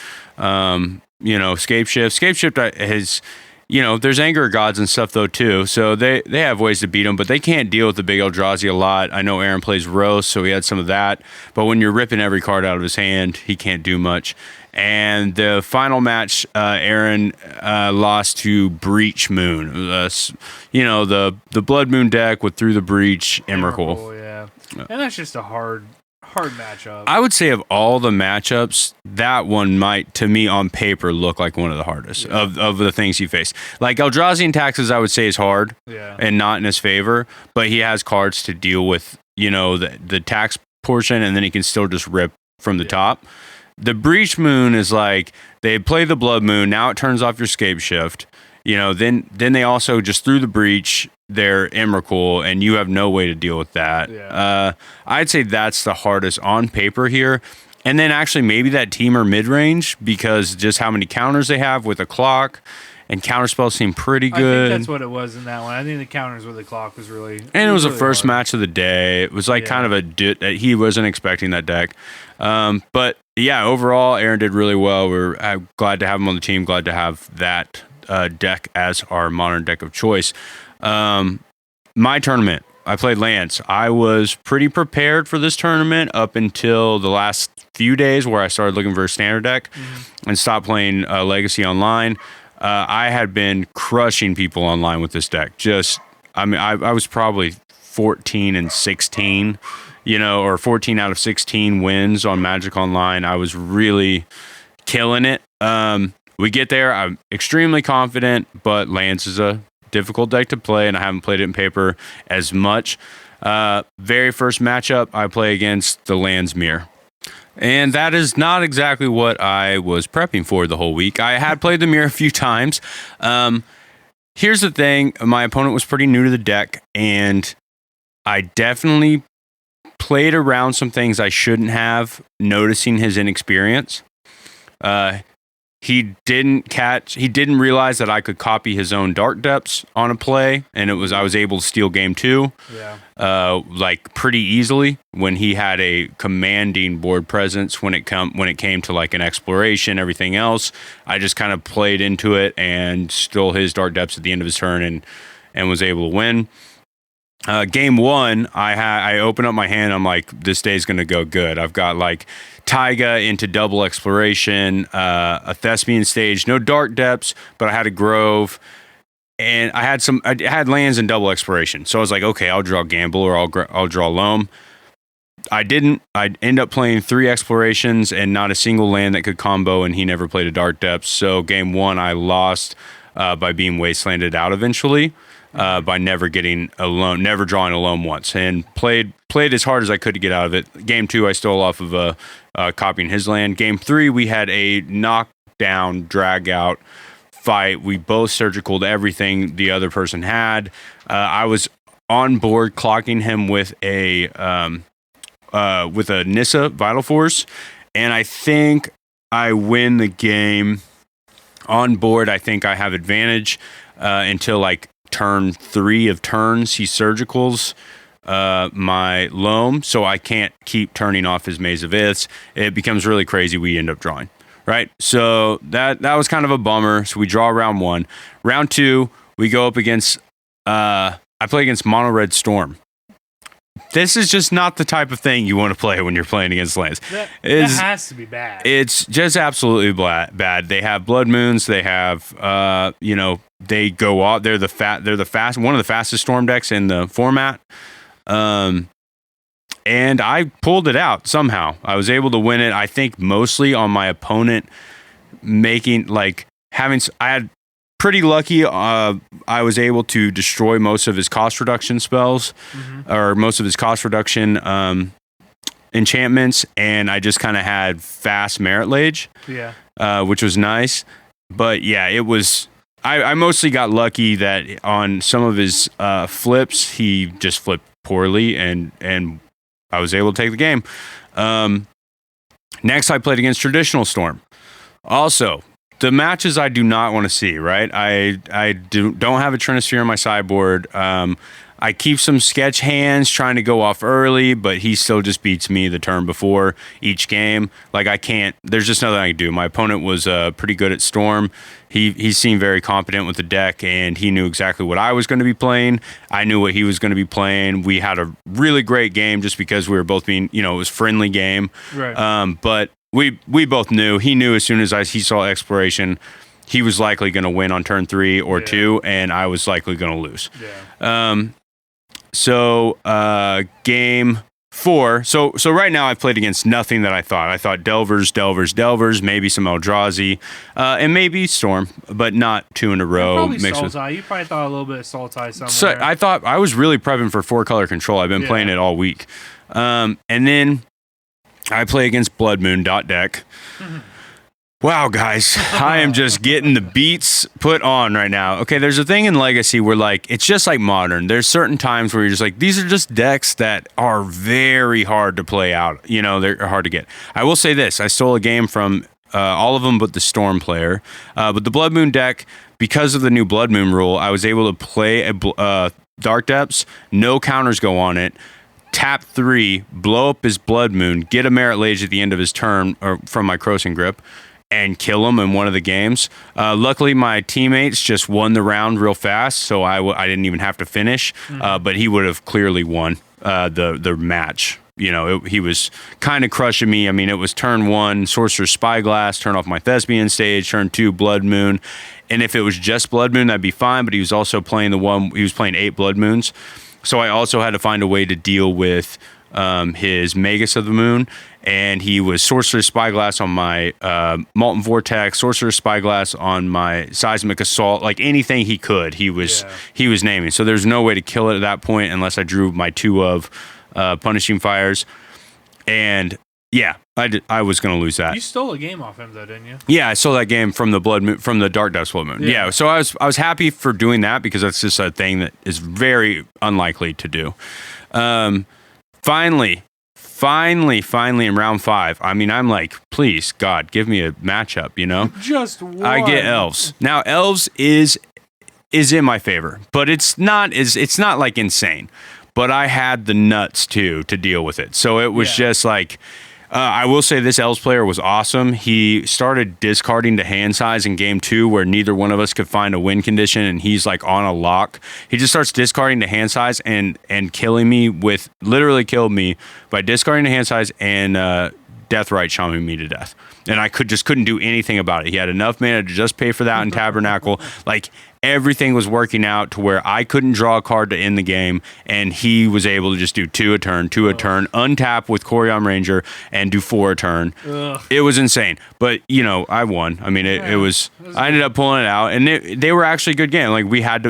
Scape Shift. Scape Shift has, there's Anger of Gods and stuff though too, so they have ways to beat him, but they can't deal with the big Eldrazi a lot. I know Aaron plays Roast, so he had some of that, but when you're ripping every card out of his hand, he can't do much. And the final match, Aaron lost to Breach Moon. The Blood Moon deck with Through the Breach, Emrakul. Yeah. And that's just a hard matchup. I would say of all the matchups, that one might, to me, on paper, look like one of the hardest of the things he faced. Like Eldrazi and Taxes, I would say is hard and not in his favor, but he has cards to deal with, the tax portion, and then he can still just rip from the top. The Breach Moon is like they play the Blood Moon. Now it turns off your Scape Shift. Then they also just through the Breach their Emrakul, and you have no way to deal with that. Yeah. I'd say that's the hardest on paper here. And then actually maybe that Teamer mid range because just how many counters they have with a clock. And counterspells seem pretty good. I think that's what it was in that one. I think the counters with the clock was really... And it was the first match of the day. It was like kind of he wasn't expecting that deck. But yeah, overall, Aaron did really well. We're glad to have him on the team. Glad to have that deck as our modern deck of choice. My tournament, I played Lance. I was pretty prepared for this tournament up until the last few days where I started looking for a standard deck and stopped playing Legacy Online. I had been crushing people online with this deck. I was probably 14-16, or 14 out of 16 wins on Magic Online. I was really killing it. We get there. I'm extremely confident, but Lance is a difficult deck to play, and I haven't played it in paper as much. Very first matchup, I play against the Landsmere. And that is not exactly what I was prepping for the whole week. I had played the mirror a few times. Here's the thing. My opponent was pretty new to the deck, and I definitely played around some things I shouldn't have, noticing his inexperience. He didn't realize that I could copy his own Dark Depths on a play, and I was able to steal game 2, pretty easily when he had a commanding board presence when it came to like an exploration, everything else. I just kind of played into it and stole his Dark Depths at the end of his turn and was able to win. Game 1, I open up my hand. I'm like, this day's gonna go good. I've got like Taiga into double exploration, a Thespian stage, no Dark Depths, but I had a Grove, and I had lands in double exploration. So I was like, okay, I'll draw Gamble or I'll draw Loam. I didn't. I'd end up playing 3 explorations and not a single land that could combo, and he never played a Dark Depths. So game 1, I lost by being wastelanded out eventually. By never getting a loan, never drawing a loan once, and played as hard as I could to get out of it. Game 2, I stole off of copying his land. Game 3, we had a knockdown, drag out fight. We both surgicaled everything the other person had. I was on board clocking him with a Nissa Vital Force, and I think I win the game On board, I think I have advantage until like turn 3 of turns. He surgicals my loam, so I can't keep turning off his Maze of Iths. It becomes really crazy. We end up drawing, right? So that was kind of a bummer. So we draw round 1. Round 2, we go up against, I play against Mono Red Storm. This is just not the type of thing you want to play when you're playing against lands. That has to be bad. It's just absolutely bad. They have Blood Moons. They have, they go off. They're one of the fastest storm decks in the format. And I pulled it out somehow. I was able to win it. I think mostly on my opponent I had pretty lucky. I was able to destroy most of his cost reduction spells, or most of his cost reduction enchantments, and I just kind of had fast Merit Lage, which was nice. But yeah, it was. I mostly got lucky that on some of his flips, he just flipped poorly, and I was able to take the game. Next, I played against Traditional Storm. Also, the matches I do not want to see, right? I don't have a Trinisphere on my sideboard. I keep some sketch hands trying to go off early, but he still just beats me the turn before each game. Like, I can't, there's just nothing I can do. My opponent was pretty good at Storm. He seemed very competent with the deck, and he knew exactly what I was going to be playing. I knew what he was going to be playing. We had a really great game just because we were both being, it was a friendly game. Right. But we both knew. He knew as soon as he saw Exploration, he was likely going to win on turn 3 or 2, and I was likely going to lose. Yeah. So game 4. So right now I've played against nothing that I thought. I thought Delvers, maybe some Eldrazi, and maybe Storm, but not 2 in a row. Probably Sultai. You probably thought a little bit of Sultai somewhere. So I thought I was really prepping for 4-color control. I've been playing it all week. And then I play against Blood Moon deck. Wow, guys, I am just getting the beats put on right now. Okay, there's a thing in Legacy where, like, it's just like Modern. There's certain times where you're just like, these are just decks that are very hard to play out. They're hard to get. I will say this. I stole a game from all of them but the Storm player. But the Blood Moon deck, because of the new Blood Moon rule, I was able to play a Dark Depths, no counters go on it, tap 3, blow up his Blood Moon, get a Merit Lage at the end of his turn or from my Crossing Grip, and kill him in one of the games. Luckily, my teammates just won the round real fast, so I didn't even have to finish. But he would have clearly won the match. He was kind of crushing me. I mean, it was turn 1, Sorcerer's Spyglass, turn off my Thespian Stage, turn 2, Blood Moon. And if it was just Blood Moon, that'd be fine, but he was also playing he was playing 8 Blood Moons. So I also had to find a way to deal with his Magus of the Moon, and he was Sorcerer's Spyglass on my Molten Vortex, Sorcerer's Spyglass on my Seismic Assault, like anything he could, he was naming. So there's no way to kill it at that point unless I drew my 2 of Punishing Fires, and yeah, I was going to lose that. You stole a game off him though, didn't you? Yeah, I stole that game from the Blood Moon, from the Dark Depths Blood Moon. Yeah, so I was happy for doing that because that's just a thing that is very unlikely to do. Finally, in round 5, I mean, I'm like, please, God, give me a matchup, Just one. I get Elves. Now, Elves is in my favor, but it's not like insane. But I had the nuts, too, to deal with it. So it was just like, I will say this Elves player was awesome. He started discarding to hand size in game 2 where neither one of us could find a win condition, and he's like on a lock. He just starts discarding to hand size and killing me literally killed me by discarding to hand size and Deathrite shamming me to death. And I couldn't do anything about it. He had enough mana to just pay for that in Tabernacle. Like, everything was working out to where I couldn't draw a card to end the game, and he was able to just do 2 a turn, untap with Corion Ranger, and do 4 a turn. Ugh. It was insane. But, I won. I mean, it was I ended up pulling it out, and they were actually a good game. Like,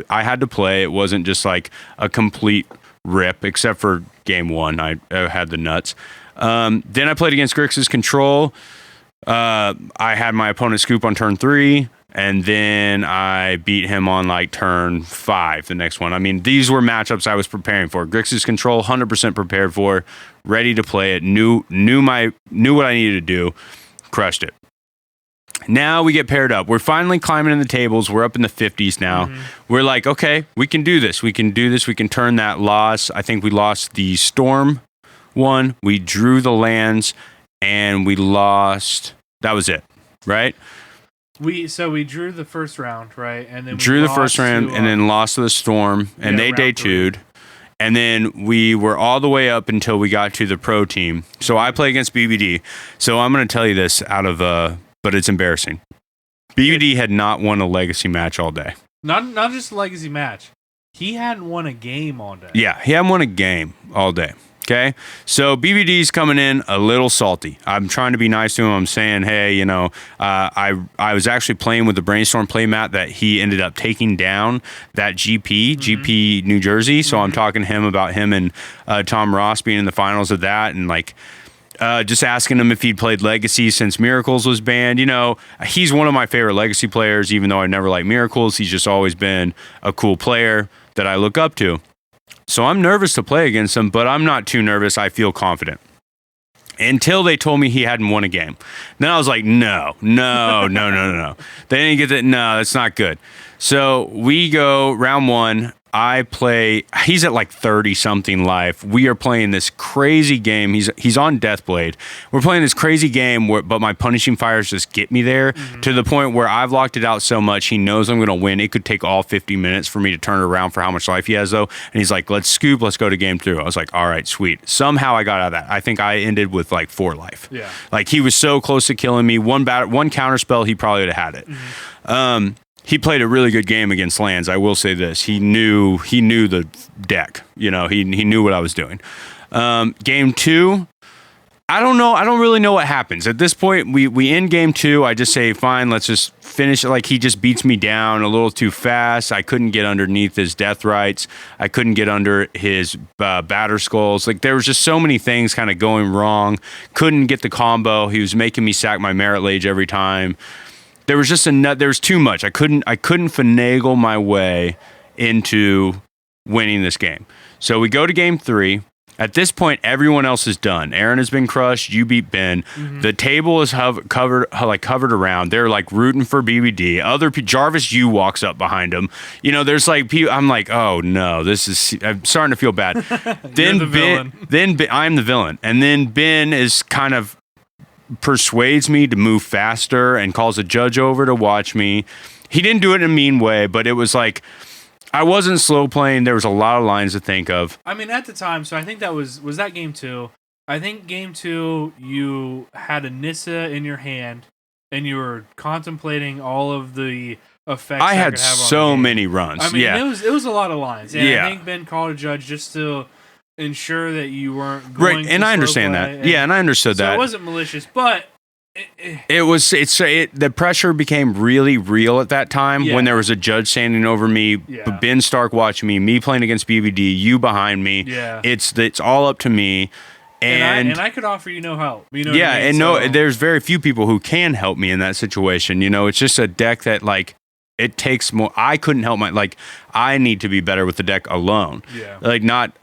I had to play. It wasn't just like a complete rip, except for game 1. I had the nuts. Then I played against Grixis Control. I had my opponent scoop on turn 3, and then I beat him on like turn 5, the next one. I mean, these were matchups I was preparing for. Grixis Control, 100% prepared for, ready to play it, knew what I needed to do, crushed it. Now we get paired up. We're finally climbing in the tables. We're up in the 50s now. Mm-hmm. We're like, okay, we can do this. We can do this. We can turn that loss. I think we lost the Storm one. We drew the Lands, and we lost. That was it, right? We drew the first round, right? And then drew the first round and then lost to the Storm, and they day two'd. And then we were all the way up until we got to the pro team. So I play against BBD. So I'm going to tell you this but it's embarrassing. BBD had not won a legacy match all day. Not just a legacy match. He hadn't won a game all day. Yeah, he hadn't won a game all day. Okay, so BBD's coming in a little salty. I'm trying to be nice to him. I'm saying, hey, I was actually playing with the Brainstorm playmat that he ended up taking down that GP New Jersey. So I'm talking to him about him and Tom Ross being in the finals of that, and just asking him if he'd played Legacy since Miracles was banned. He's one of my favorite Legacy players, even though I never liked Miracles. He's just always been a cool player that I look up to. So I'm nervous to play against him, but I'm not too nervous. I feel confident. Until they told me he hadn't won a game. Then I was like, no. They didn't get that. No, that's not good. So we go round one. I play. He's at 30-something life. We are playing this crazy game. He's on Deathblade. We're playing this crazy game, but my punishing fires just get me there to the point where I've locked it out so much. He knows I'm going to win. It could take all 50 minutes for me to turn it around for how much life he has, though. And he's like, let's scoop. Let's go to game 2. I was like, all right, sweet. Somehow I got out of that. I think I ended with 4 life. Yeah. He was so close to killing me. One counter spell, he probably would have had it. He played a really good game against Lands. I will say this: he knew the deck. He knew what I was doing. Game 2, I don't know. I don't really know what happens at this point. We end game 2. I just say, fine, let's just finish it. He just beats me down a little too fast. I couldn't get underneath his death rights. I couldn't get under his batter skulls. There was just so many things kind of going wrong. Couldn't get the combo. He was making me sack my Merit Lage every time. There was just there was too much. I couldn't finagle my way into winning this game. So we go to game 3. At this point, everyone else is done. Aaron has been crushed. You beat Ben. The table is covered around. They're rooting for BBD. Jarvis Yu walks up behind him. There's people. I'm like, oh no, I'm starting to feel bad. Then You're the villain. I'm the villain, and then Ben is kind of persuades me to move faster and calls a judge over to watch me. He didn't do it in a mean way, but it was I wasn't slow playing. There was a lot of lines to think of. I mean, at the time, so I think that was that game 2. I think game 2, you had a Nissa in your hand, and you were contemplating all of the effects. I had could have so on many runs. I mean, yeah. it was a lot of lines. And Yeah. I think Ben called a judge just to ensure that you weren't going Right, to and I slow understand play. that. Yeah, and I understood So that. it wasn't malicious, but The pressure became really real at that time when there was a judge standing over me, Ben Stark watching me playing against BBD, you behind me. Yeah. It's all up to me. And I could offer you no help. There's very few people who can help me in that situation. It's just a deck that it takes more. I couldn't help I need to be better with the deck alone. Yeah. Not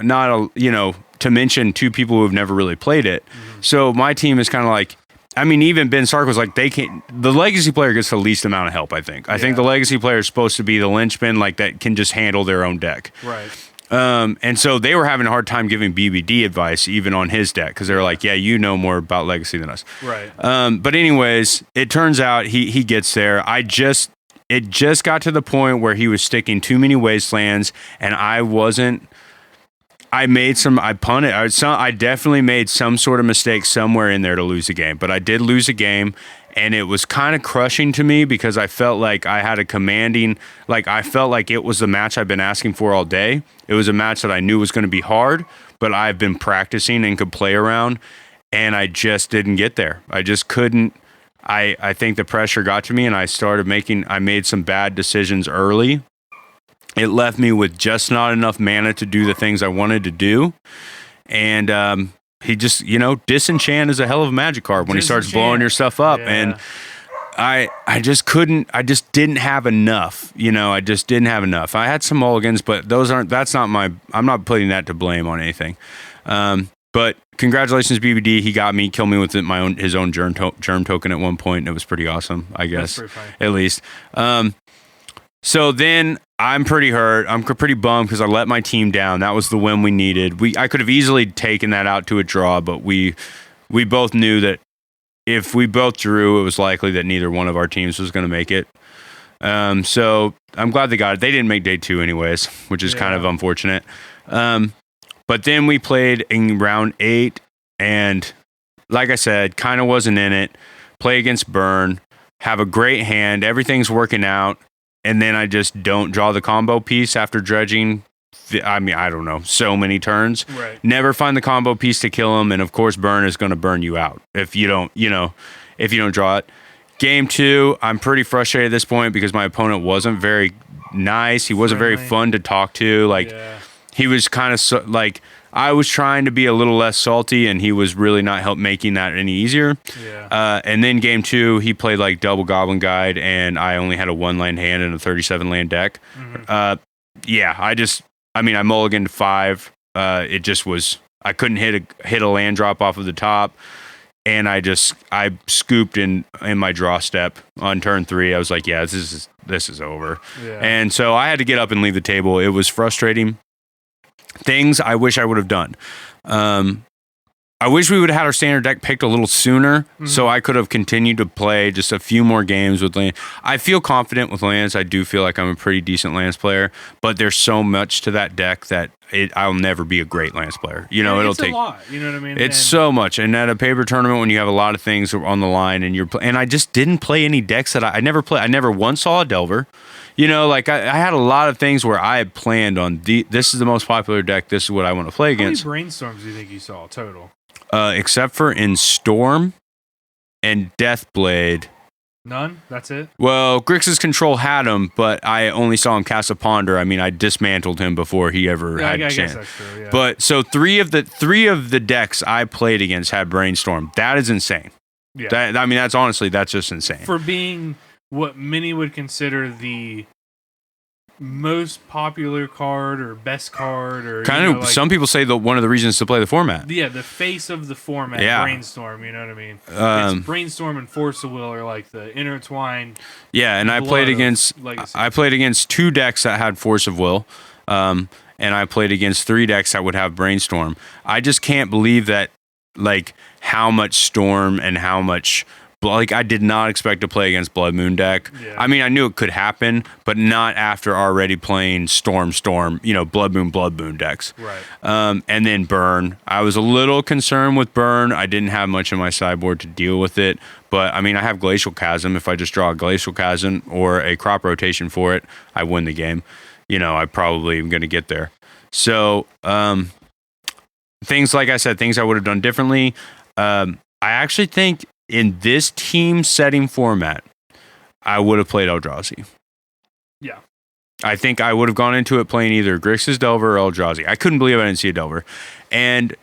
to mention 2 people who have never really played it. So my team is kind of even Ben Stark was they can't. The legacy player gets the least amount of help. I think the legacy player is supposed to be the linchpin, that can just handle their own deck. Right. And so they were having a hard time giving BBD advice even on his deck because they were like, yeah, you know more about legacy than us. Right. But anyways, it turns out he gets there. It just got to the point where he was sticking too many wastelands, and I wasn't. I punted. I definitely made some sort of mistake somewhere in there to lose a game, but I did lose a game, and it was kind of crushing to me because I felt like I had a commanding, I felt like it was the match I've been asking for all day. It was a match that I knew was going to be hard, but I've been practicing and could play around, and I just didn't get there. I just couldn't. I think the pressure got to me, and I made some bad decisions early. It left me with just not enough mana to do the things I wanted to do. And he just, Disenchant is a hell of a magic card when he starts blowing your stuff up. Yeah. And I just didn't have enough. I just didn't have enough. I had some mulligans, but I'm not putting that to blame on anything. But But congratulations, BBD. He got me, killed me with his own germ token at one point. And it was pretty awesome, I guess. That's pretty funny. At least. So then I'm pretty hurt. I'm pretty bummed because I let my team down. That was the win we needed. I could have easily taken that out to a draw, but we both knew that if we both drew, it was likely that neither one of our teams was going to make it. So I'm glad they got it. They didn't make day 2 anyways, which is kind of unfortunate. But then we played in round 8, and like I said, kind of wasn't in it. Play against Burn, have a great hand, everything's working out, and then I just don't draw the combo piece after dredging. I don't know, so many turns. Right. Never find the combo piece to kill him, and of course, Burn is going to burn you out if you don't draw it. Game 2, I'm pretty frustrated at this point because my opponent wasn't very nice. He wasn't very fun to talk to. He was kind of I was trying to be a little less salty, and he was really not making that any easier. Yeah. And then game 2, he played like double Goblin Guide, and I only had a 1-land hand and a 37-land deck. Mm-hmm. I mulliganed 5. It just was, I couldn't hit a land drop off of the top. And I scooped in my draw step on turn 3. I was like, yeah, this is over. Yeah. And so I had to get up and leave the table. It was frustrating. Things I wish I would have done. I wish we would have had our standard deck picked a little sooner, so I could have continued to play just a few more games with Lance. I feel confident with Lance. I do feel like I'm a pretty decent Lance player, but there's so much to that deck that I'll never be a great Lance player. It'll take a lot. You know what I mean? It's so much. And at a paper tournament, when you have a lot of things on the line, and I just didn't play any decks that I never played. I never once saw a Delver. I had a lot of things where I had planned on this is the most popular deck. This is what I want to play against. How many brainstorms do you think you saw total? Except for in Storm and Deathblade. None? That's it? Well, Grixis Control had him, but I only saw him cast a Ponder. I dismantled him before he ever had a chance. Guess that's true, yeah. But so three of the decks I played against had Brainstorm. That is insane. Yeah. That's just insane. For being what many would consider the most popular card or best card, or some people say that one of the reasons to play the format. Yeah, the face of the format, Brainstorm. You know what I mean? It's Brainstorm and Force of Will are like the intertwined. Yeah, and I played against 2 decks that had Force of Will, and I played against 3 decks that would have Brainstorm. I just can't believe that, how much Storm and how much. I did not expect to play against Blood Moon deck. Yeah. I knew it could happen, but not after already playing Storm, Blood Moon decks. Right. And then Burn. I was a little concerned with Burn. I didn't have much in my sideboard to deal with it, but I have Glacial Chasm. If I just draw a Glacial Chasm or a crop rotation for it, I win the game. I probably am going to get there. So, things like I said, things I would have done differently. I actually think in this team setting format, I would have played Eldrazi. Yeah. I think I would have gone into it playing either Grixis Delver or Eldrazi. I couldn't believe I didn't see a Delver. And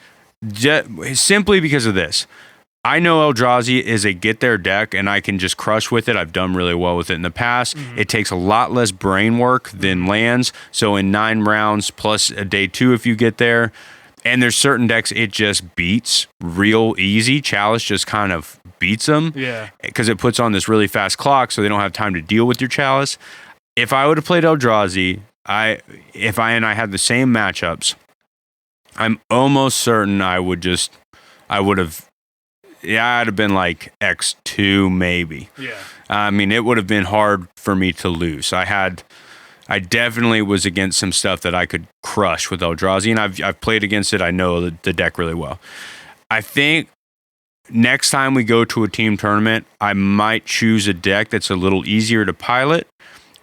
simply because of this. I know Eldrazi is a get-there deck, and I can just crush with it. I've done really well with it in the past. Mm-hmm. It takes a lot less brain work than lands. So in 9 rounds plus a day 2 if you get there, and there's certain decks it just beats real easy. Chalice just kind of beats them. Yeah. Because it puts on this really fast clock so they don't have time to deal with your Chalice. If I would have played Eldrazi, I had the same matchups, I'm almost certain I'd have been like X2 maybe. Yeah. It would have been hard for me to lose. I definitely was against some stuff that I could crush with Eldrazi, and I've played against it. I know the deck really well. I think next time we go to a team tournament, I might choose a deck that's a little easier to pilot,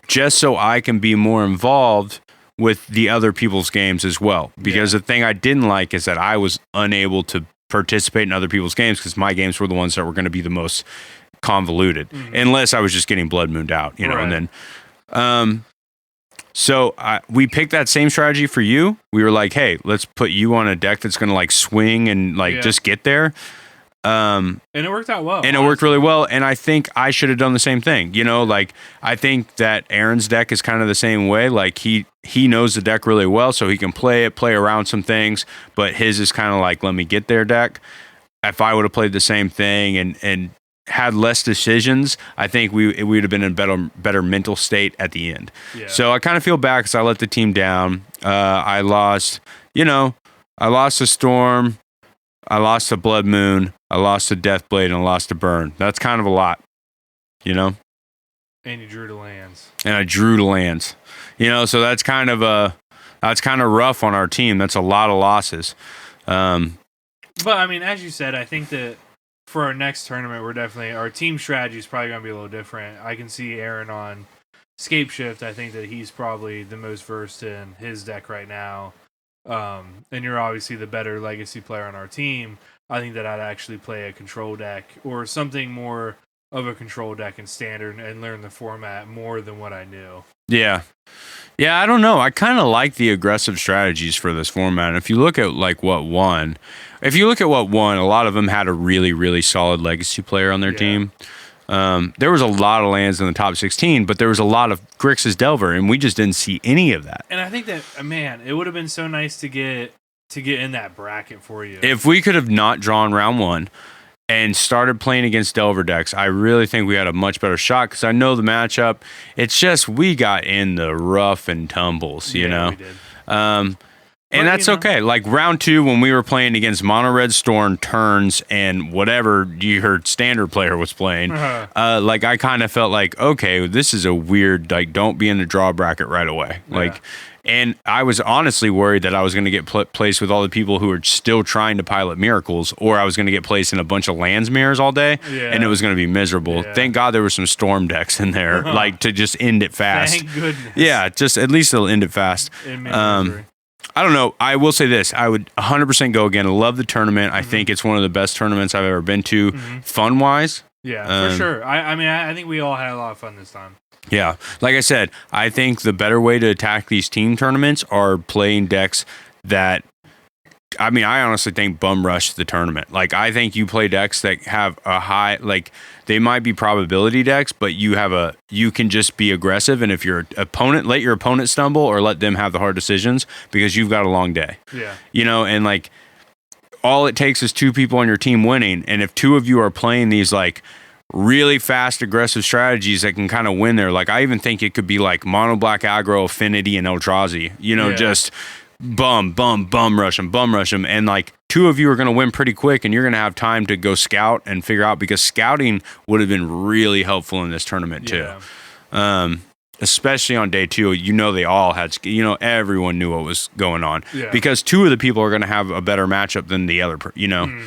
just so I can be more involved with the other people's games as well. Because the thing I didn't like is that I was unable to participate in other people's games because my games were the ones that were going to be the most convoluted, unless I was just getting Blood Mooned out, right. And then... So we picked that same strategy for you. We were like, hey, let's put you on a deck that's going to swing and just get there. And it worked out well. And it worked really well. And I think I should have done the same thing. You know, like I think that Aaron's deck is kind of the same way. Like he knows the deck really well, so he can play around some things. But his is kind of like, let me get their deck. If I would have played the same thing and had less decisions, I think we would have been in a better mental state at the end. Yeah. So I kind of feel bad because I let the team down. I lost a Storm. I lost a Blood Moon, I lost a Deathblade, and I lost a Burn. That's kind of a lot, you know? And you drew to lands. And I drew to lands. You know, so that's kind of rough on our team. That's a lot of losses. But, I mean, as you said, I think that for our next tournament, our team strategy is probably going to be a little different. I can see Aaron on Scape Shift. I think that he's probably the most versed in his deck right now. And you're obviously the better legacy player on our team. I think that I'd actually play a control deck or something more of a control deck in standard and learn the format more than what I knew. Yeah, I don't know. I kind of like the aggressive strategies for this format. And if you look at what won, a lot of them had a really, really solid legacy player on their team. There was a lot of lands in the top 16, but there was a lot of Grixis Delver, and we just didn't see any of that. And I think that, man, it would have been so nice to get in that bracket for you. If we could have not drawn round one and started playing against Delver decks, I really think we had a much better shot because I know the matchup. It's just we got in the rough and tumbles, you know? We did. And that's okay. Like round 2, when we were playing against Mono Red Storm, Turns, and whatever you heard standard player was playing, like I kind of felt like, okay, this is a weird, like, don't be in the draw bracket right away. Like, and I was honestly worried that I was going to get placed with all the people who are still trying to pilot miracles, or I was going to get placed in a bunch of lands mirrors all day, and it was going to be miserable. Yeah. Thank God there were some storm decks in there, like to just end it fast. Thank goodness. Yeah, just at least it'll end it fast. I don't know. I will say this. I would 100% go again. I love the tournament. I think it's one of the best tournaments I've ever been to, fun-wise. Yeah, for sure. I think we all had a lot of fun this time. Yeah. Like I said, I think the better way to attack these team tournaments are playing decks that... I honestly think bum rush the tournament. Like, I think you play decks that have a high... Like, they might be probability decks, but you can just be aggressive, and if your opponent... Let your opponent stumble or let them have the hard decisions because you've got a long day. Yeah. You know, and, like, all it takes is 2 people on your team winning, and if 2 of you are playing these, like, really fast, aggressive strategies that can kind of win there. Like, I even think it could be, like, Mono Black Aggro, Affinity, and Eldrazi. You know, just... bum rush them, and like 2 of you are going to win pretty quick, and you're going to have time to go scout and figure out, because scouting would have been really helpful in this tournament too. Especially on day 2, you know, they all had, you know, everyone knew what was going on because 2 of the people are going to have a better matchup than the other, you know.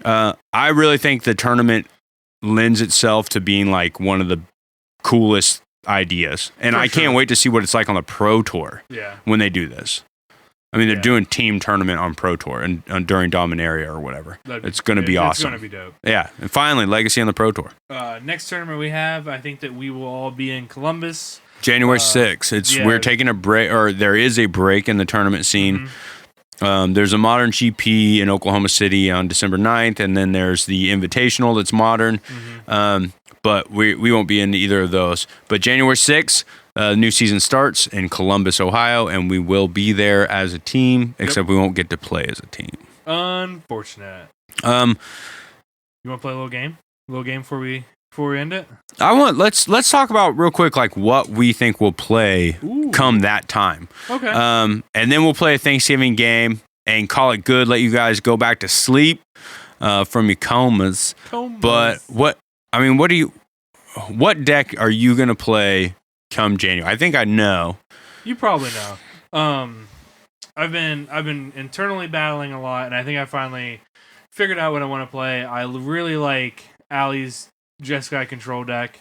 I really think the tournament lends itself to being like one of the coolest ideas, and I can't wait to see what it's like on the Pro Tour when they do this. I mean, they're doing team tournament on Pro Tour and during Dominaria or whatever. It's going to be awesome. It's going to be dope. Yeah. And finally, Legacy on the Pro Tour. Next tournament we have, I think that we will all be in Columbus. January 6th. We're taking a break, or there is a break in the tournament scene. There's a Modern GP in Oklahoma City on December 9th, and then there's the Invitational that's Modern. But we won't be in either of those. But January 6th, new season starts in Columbus, Ohio, and we will be there as a team, except we won't get to play as a team. Unfortunate. You want to play a little game? Before we end it? Let's talk about real quick, like what we think we'll play come that time. Okay. And then we'll play a Thanksgiving game and call it good. Let you guys go back to sleep from your comas. But what deck are you gonna play come January? I think I know. You probably know. I've been internally battling a lot, and I think I finally figured out what I want to play. I really like Allie's Jeskai control deck.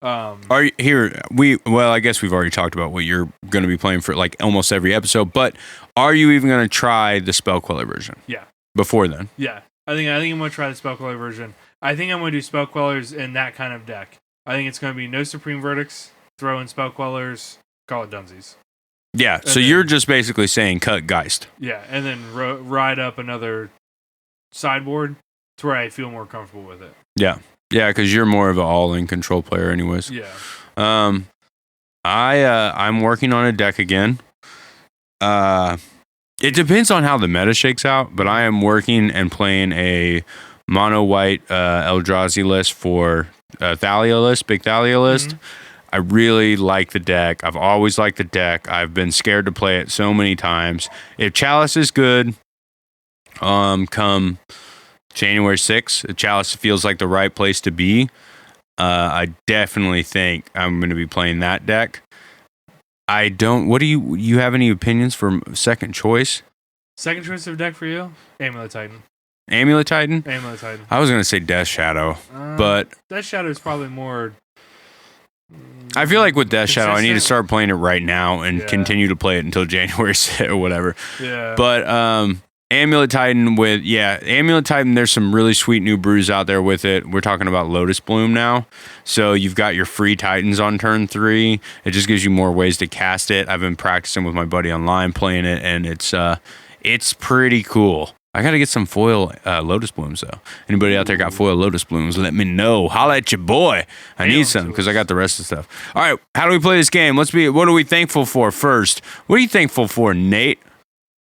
I guess we've already talked about what you're going to be playing for like almost every episode, but are you even going to try the Spell Queller version? Yeah. Before then? Yeah. I think I'm going to try the Spell Queller version. I think I'm going to do Spell Quellers in that kind of deck. I think it's going to be no Supreme Verdicts, throw in Spell Quellers, call it Dunsies. Yeah, and so then, you're just basically saying cut Geist. Yeah, and then ride up another sideboard to where I feel more comfortable with it. Yeah, because you're more of an all-in control player, anyways. Yeah. I'm working on a deck again. It depends on how the meta shakes out, but I am working and playing a mono white Eldrazi list for Thalia list, big Thalia list. Mm-hmm. I really like the deck. I've always liked the deck. I've been scared to play it so many times. If Chalice is good, come January 6th, Chalice feels like the right place to be. I definitely think I'm going to be playing that deck. What do you have any opinions for second choice? Second choice of deck for you? Amulet Titan. Amulet Titan? Amulet Titan. I was going to say Death Shadow, but Death Shadow is probably more. I feel like with Death Shadow, I need to consistent. start playing it right now and continue to play it until January 6th or whatever. Yeah. But Amulet Titan Amulet Titan, there's some really sweet new brews out there with it. We're talking about Lotus Bloom now. So you've got your free Titans on turn 3. It just gives you more ways to cast it. I've been practicing with my buddy online playing it, and it's pretty cool. I got to get some foil Lotus Blooms, though. Anybody out there got foil Lotus Blooms, let me know. Holla at your boy. I need some because I got the rest of the stuff. All right, how do we play this game? What are we thankful for first? What are you thankful for, Nate?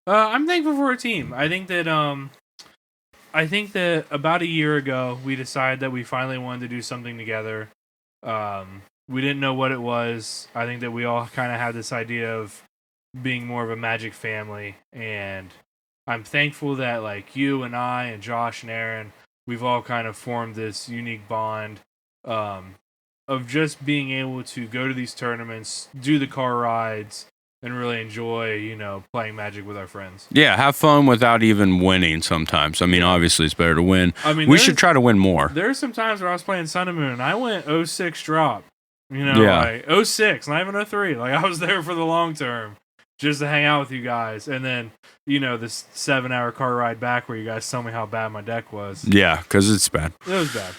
I'm thankful for a team. I think that about a year ago we decided that we finally wanted to do something together. We didn't know what it was. I think that we all kind of had this idea of being more of a Magic family, and I'm thankful that like you and I and Josh and Aaron, we've all kind of formed this unique bond of just being able to go to these tournaments, do the car rides, and really enjoy, playing Magic with our friends. Yeah, have fun without even winning sometimes. I mean, obviously it's better to win. I mean, we should try to win more. There's some times where I was playing Sun and Moon and I went 06 drop. Yeah. Like 06, not even 03. Like I was there for the long term just to hang out with you guys. And then, this 7-hour car ride back where you guys tell me how bad my deck was. Yeah, because it's bad. It was bad.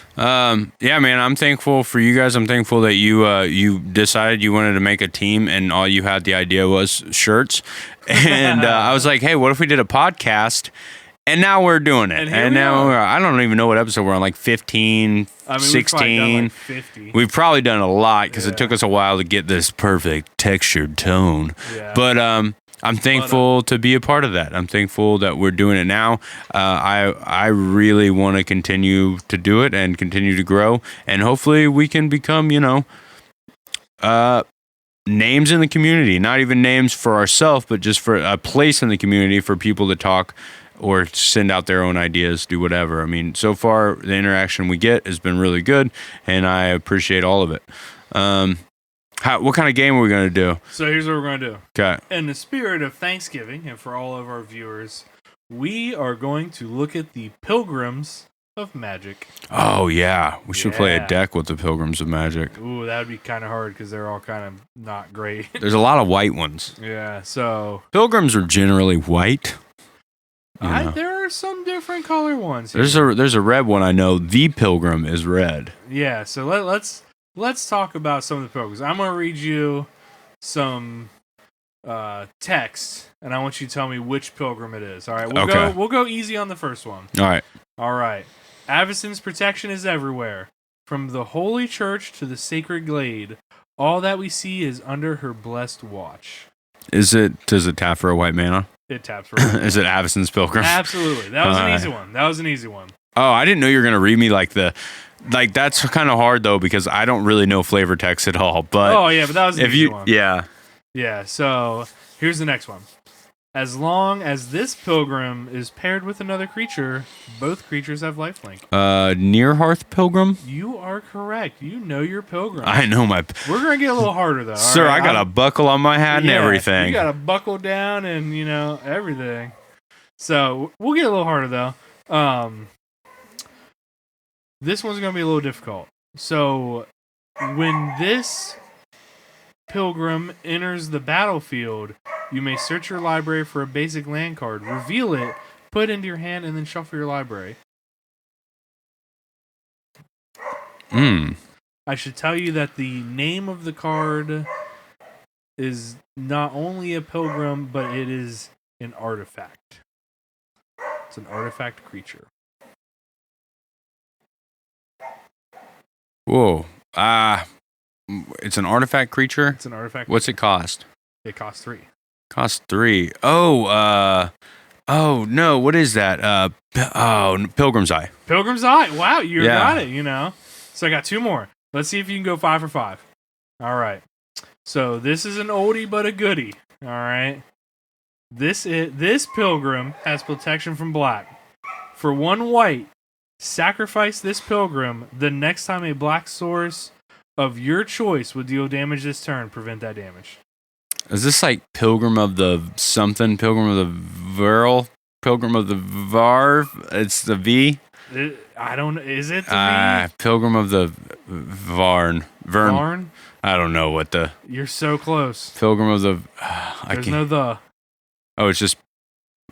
Yeah, man, I'm thankful for you guys. I'm thankful that you decided you wanted to make a team and all you had the idea was shirts. And I was like, hey, what if we did a podcast? And now we're doing it. And now I don't even know what episode we're on, like 15, 16. We've probably done like 50. We've probably done a lot because it took us a while to get this perfect textured tone. Yeah. But I'm thankful to be a part of that. I'm thankful that we're doing it now. I really want to continue to do it and continue to grow. And hopefully we can become, names in the community. Not even names for ourselves, but just for a place in the community for people to talk or send out their own ideas, do whatever. I mean, so far, the interaction we get has been really good, and I appreciate all of it. What kind of game are we going to do? So here's what we're going to do. Okay. In the spirit of Thanksgiving, and for all of our viewers, we are going to look at the Pilgrims of Magic. Oh, yeah. We should play a deck with the Pilgrims of Magic. Ooh, that would be kind of hard because they're all kind of not great. There's a lot of white ones. Yeah, so... Pilgrims are generally white. There are some different color ones here. There's a red one I know. The Pilgrim is red. Yeah, so let's talk about some of the Pilgrims. I'm going to read you some text, and I want you to tell me which Pilgrim it is. All right, we'll go easy on the first one. All right. Avacyn's protection is everywhere. From the holy church to the sacred glade, all that we see is under her blessed watch. Does it tap for a white mana? It taps for a white mana. Is it Avacyn's Pilgrim? Absolutely. That was an easy one. Oh, I didn't know you were going to read me that's kind of hard though because I don't really know flavor text at all. But but that was an easy one. Yeah. Yeah, so here's the next one. As long as this pilgrim is paired with another creature, both creatures have lifelink. Nearhearth Pilgrim? You are correct. You know your pilgrim. I know my... We're going to get a little harder, though. Sir, right? I got a buckle on my hat and everything. You got to buckle down and, everything. So, we'll get a little harder, though. This one's going to be a little difficult. So, when this pilgrim enters the battlefield, you may search your library for a basic land card, reveal it, put it into your hand, and then shuffle your library. I should tell you that the name of the card is not only a pilgrim, but it is an artifact. It's an artifact creature. Whoa. It's an artifact creature. It's an artifact. What's it cost? It costs 3. Cost 3. Oh no. What is that? Pilgrim's Eye. Pilgrim's Eye. Wow, you got it. So I got 2 more. Let's see if you can go 5 for 5. All right. So this is an oldie but a goodie. All right. This pilgrim has protection from black. For 1 white, sacrifice this pilgrim. The next time a black source of your choice would deal damage this turn, prevent that damage. Is this like Pilgrim of the something? Pilgrim of the Verl? Pilgrim of the Varv? It's the V? I don't. Is it the V? Pilgrim of the Vern. Varn? I don't know what the. You're so close. Pilgrim of the. There's no the. Oh, it's just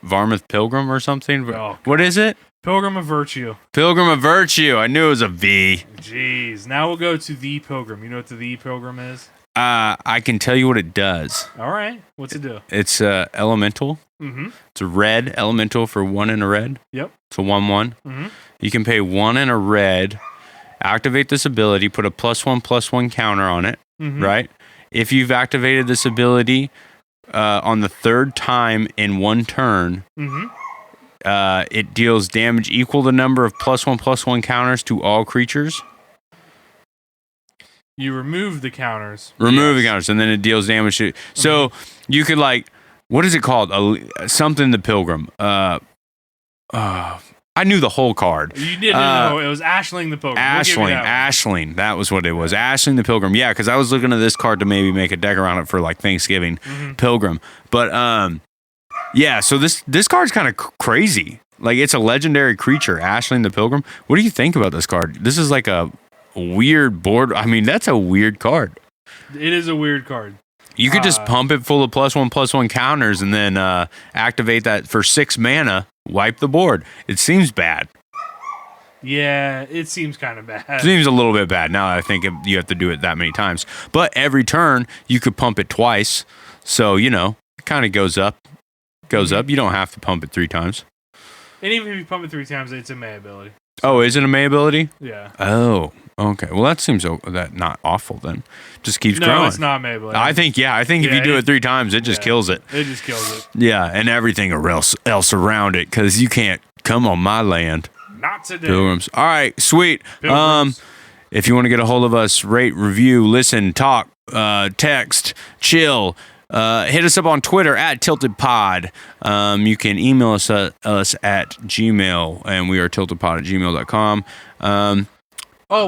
Varmouth Pilgrim or something? Oh, what is it? Pilgrim of Virtue. Pilgrim of Virtue. I knew it was a V. Jeez. Now we'll go to the Pilgrim. You know what the Pilgrim is? I can tell you what it does. All right. What's it do? It's elemental. Mm-hmm. It's a red elemental for 1 and a red. Yep. It's a 1/1. Mm-hmm. You can pay 1 and a red. Activate this ability. Put a +1/+1 counter on it. Mm-hmm. Right? If you've activated this ability on the 3rd time in 1 turn, it deals damage equal to the number of +1/+1 counters to all creatures. You remove the counters. Remove the counters, and then it deals damage to. So you could what is it called? Something the Pilgrim. I knew the whole card. You didn't know. It was Ashling the Pilgrim. Ashling. That was what it was. Ashling the Pilgrim. Yeah, because I was looking at this card to maybe make a deck around it for Thanksgiving. Pilgrim. But yeah. So this card's kind of crazy. It's a legendary creature, Ashling the Pilgrim. What do you think about this card? This is like a weird board. I mean, that's a weird card. It is a weird card. You could just pump it full of +1/+1 counters and then activate that for 6 mana, wipe the board. It seems bad. Yeah, it seems kind of bad. It seems a little bit bad now that I think you have to do it that many times. But every turn, you could pump it twice. So, it kind of goes up. You don't have to pump it 3 times. And even if you pump it 3 times, it's a May ability. Oh, is it a May ability? Yeah. Oh, okay. Well, that seems not awful then. Just keeps growing. No, it's not May ability. I think if you do it 3 times, it just kills it. It just kills it. Yeah, and everything else around it, because you can't come on my land. Not today. Pilgrims. All right, sweet. Pilgrims. If you want to get a hold of us, rate, review, listen, talk, text, chill. Hit us up on Twitter at TiltedPod. You can email us at Gmail, and we are tiltedpod@gmail.com.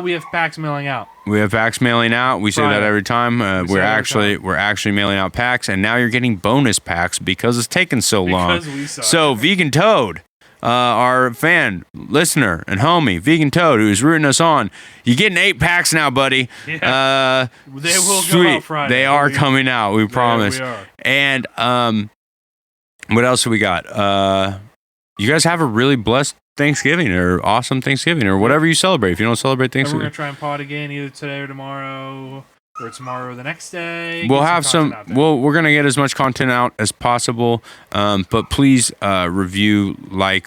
We have packs mailing out. We have packs mailing out. We say that every time. We're actually mailing out packs, and now you're getting bonus packs because it's taken so long. We suck. So Vegan Toad, our fan, listener, and homie, Vegan Toad, who's rooting us on, you're getting 8 packs now, buddy. Yeah. They will sweet. go out Friday. They are coming out. We promise. We are. And what else do we got? You guys have a really blessed Thanksgiving or awesome Thanksgiving or whatever you celebrate. If you don't celebrate Thanksgiving, we're gonna try and pod again either today or tomorrow, or tomorrow or the next day. We'll have some. We're gonna get as much content out as possible. But please review,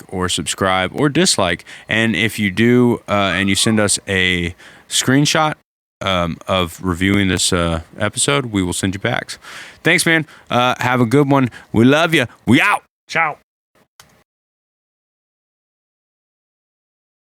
or subscribe or dislike. And if you do, and you send us a screenshot of reviewing this episode, we will send you packs. Thanks, man. Have a good one. We love you. We out. Ciao.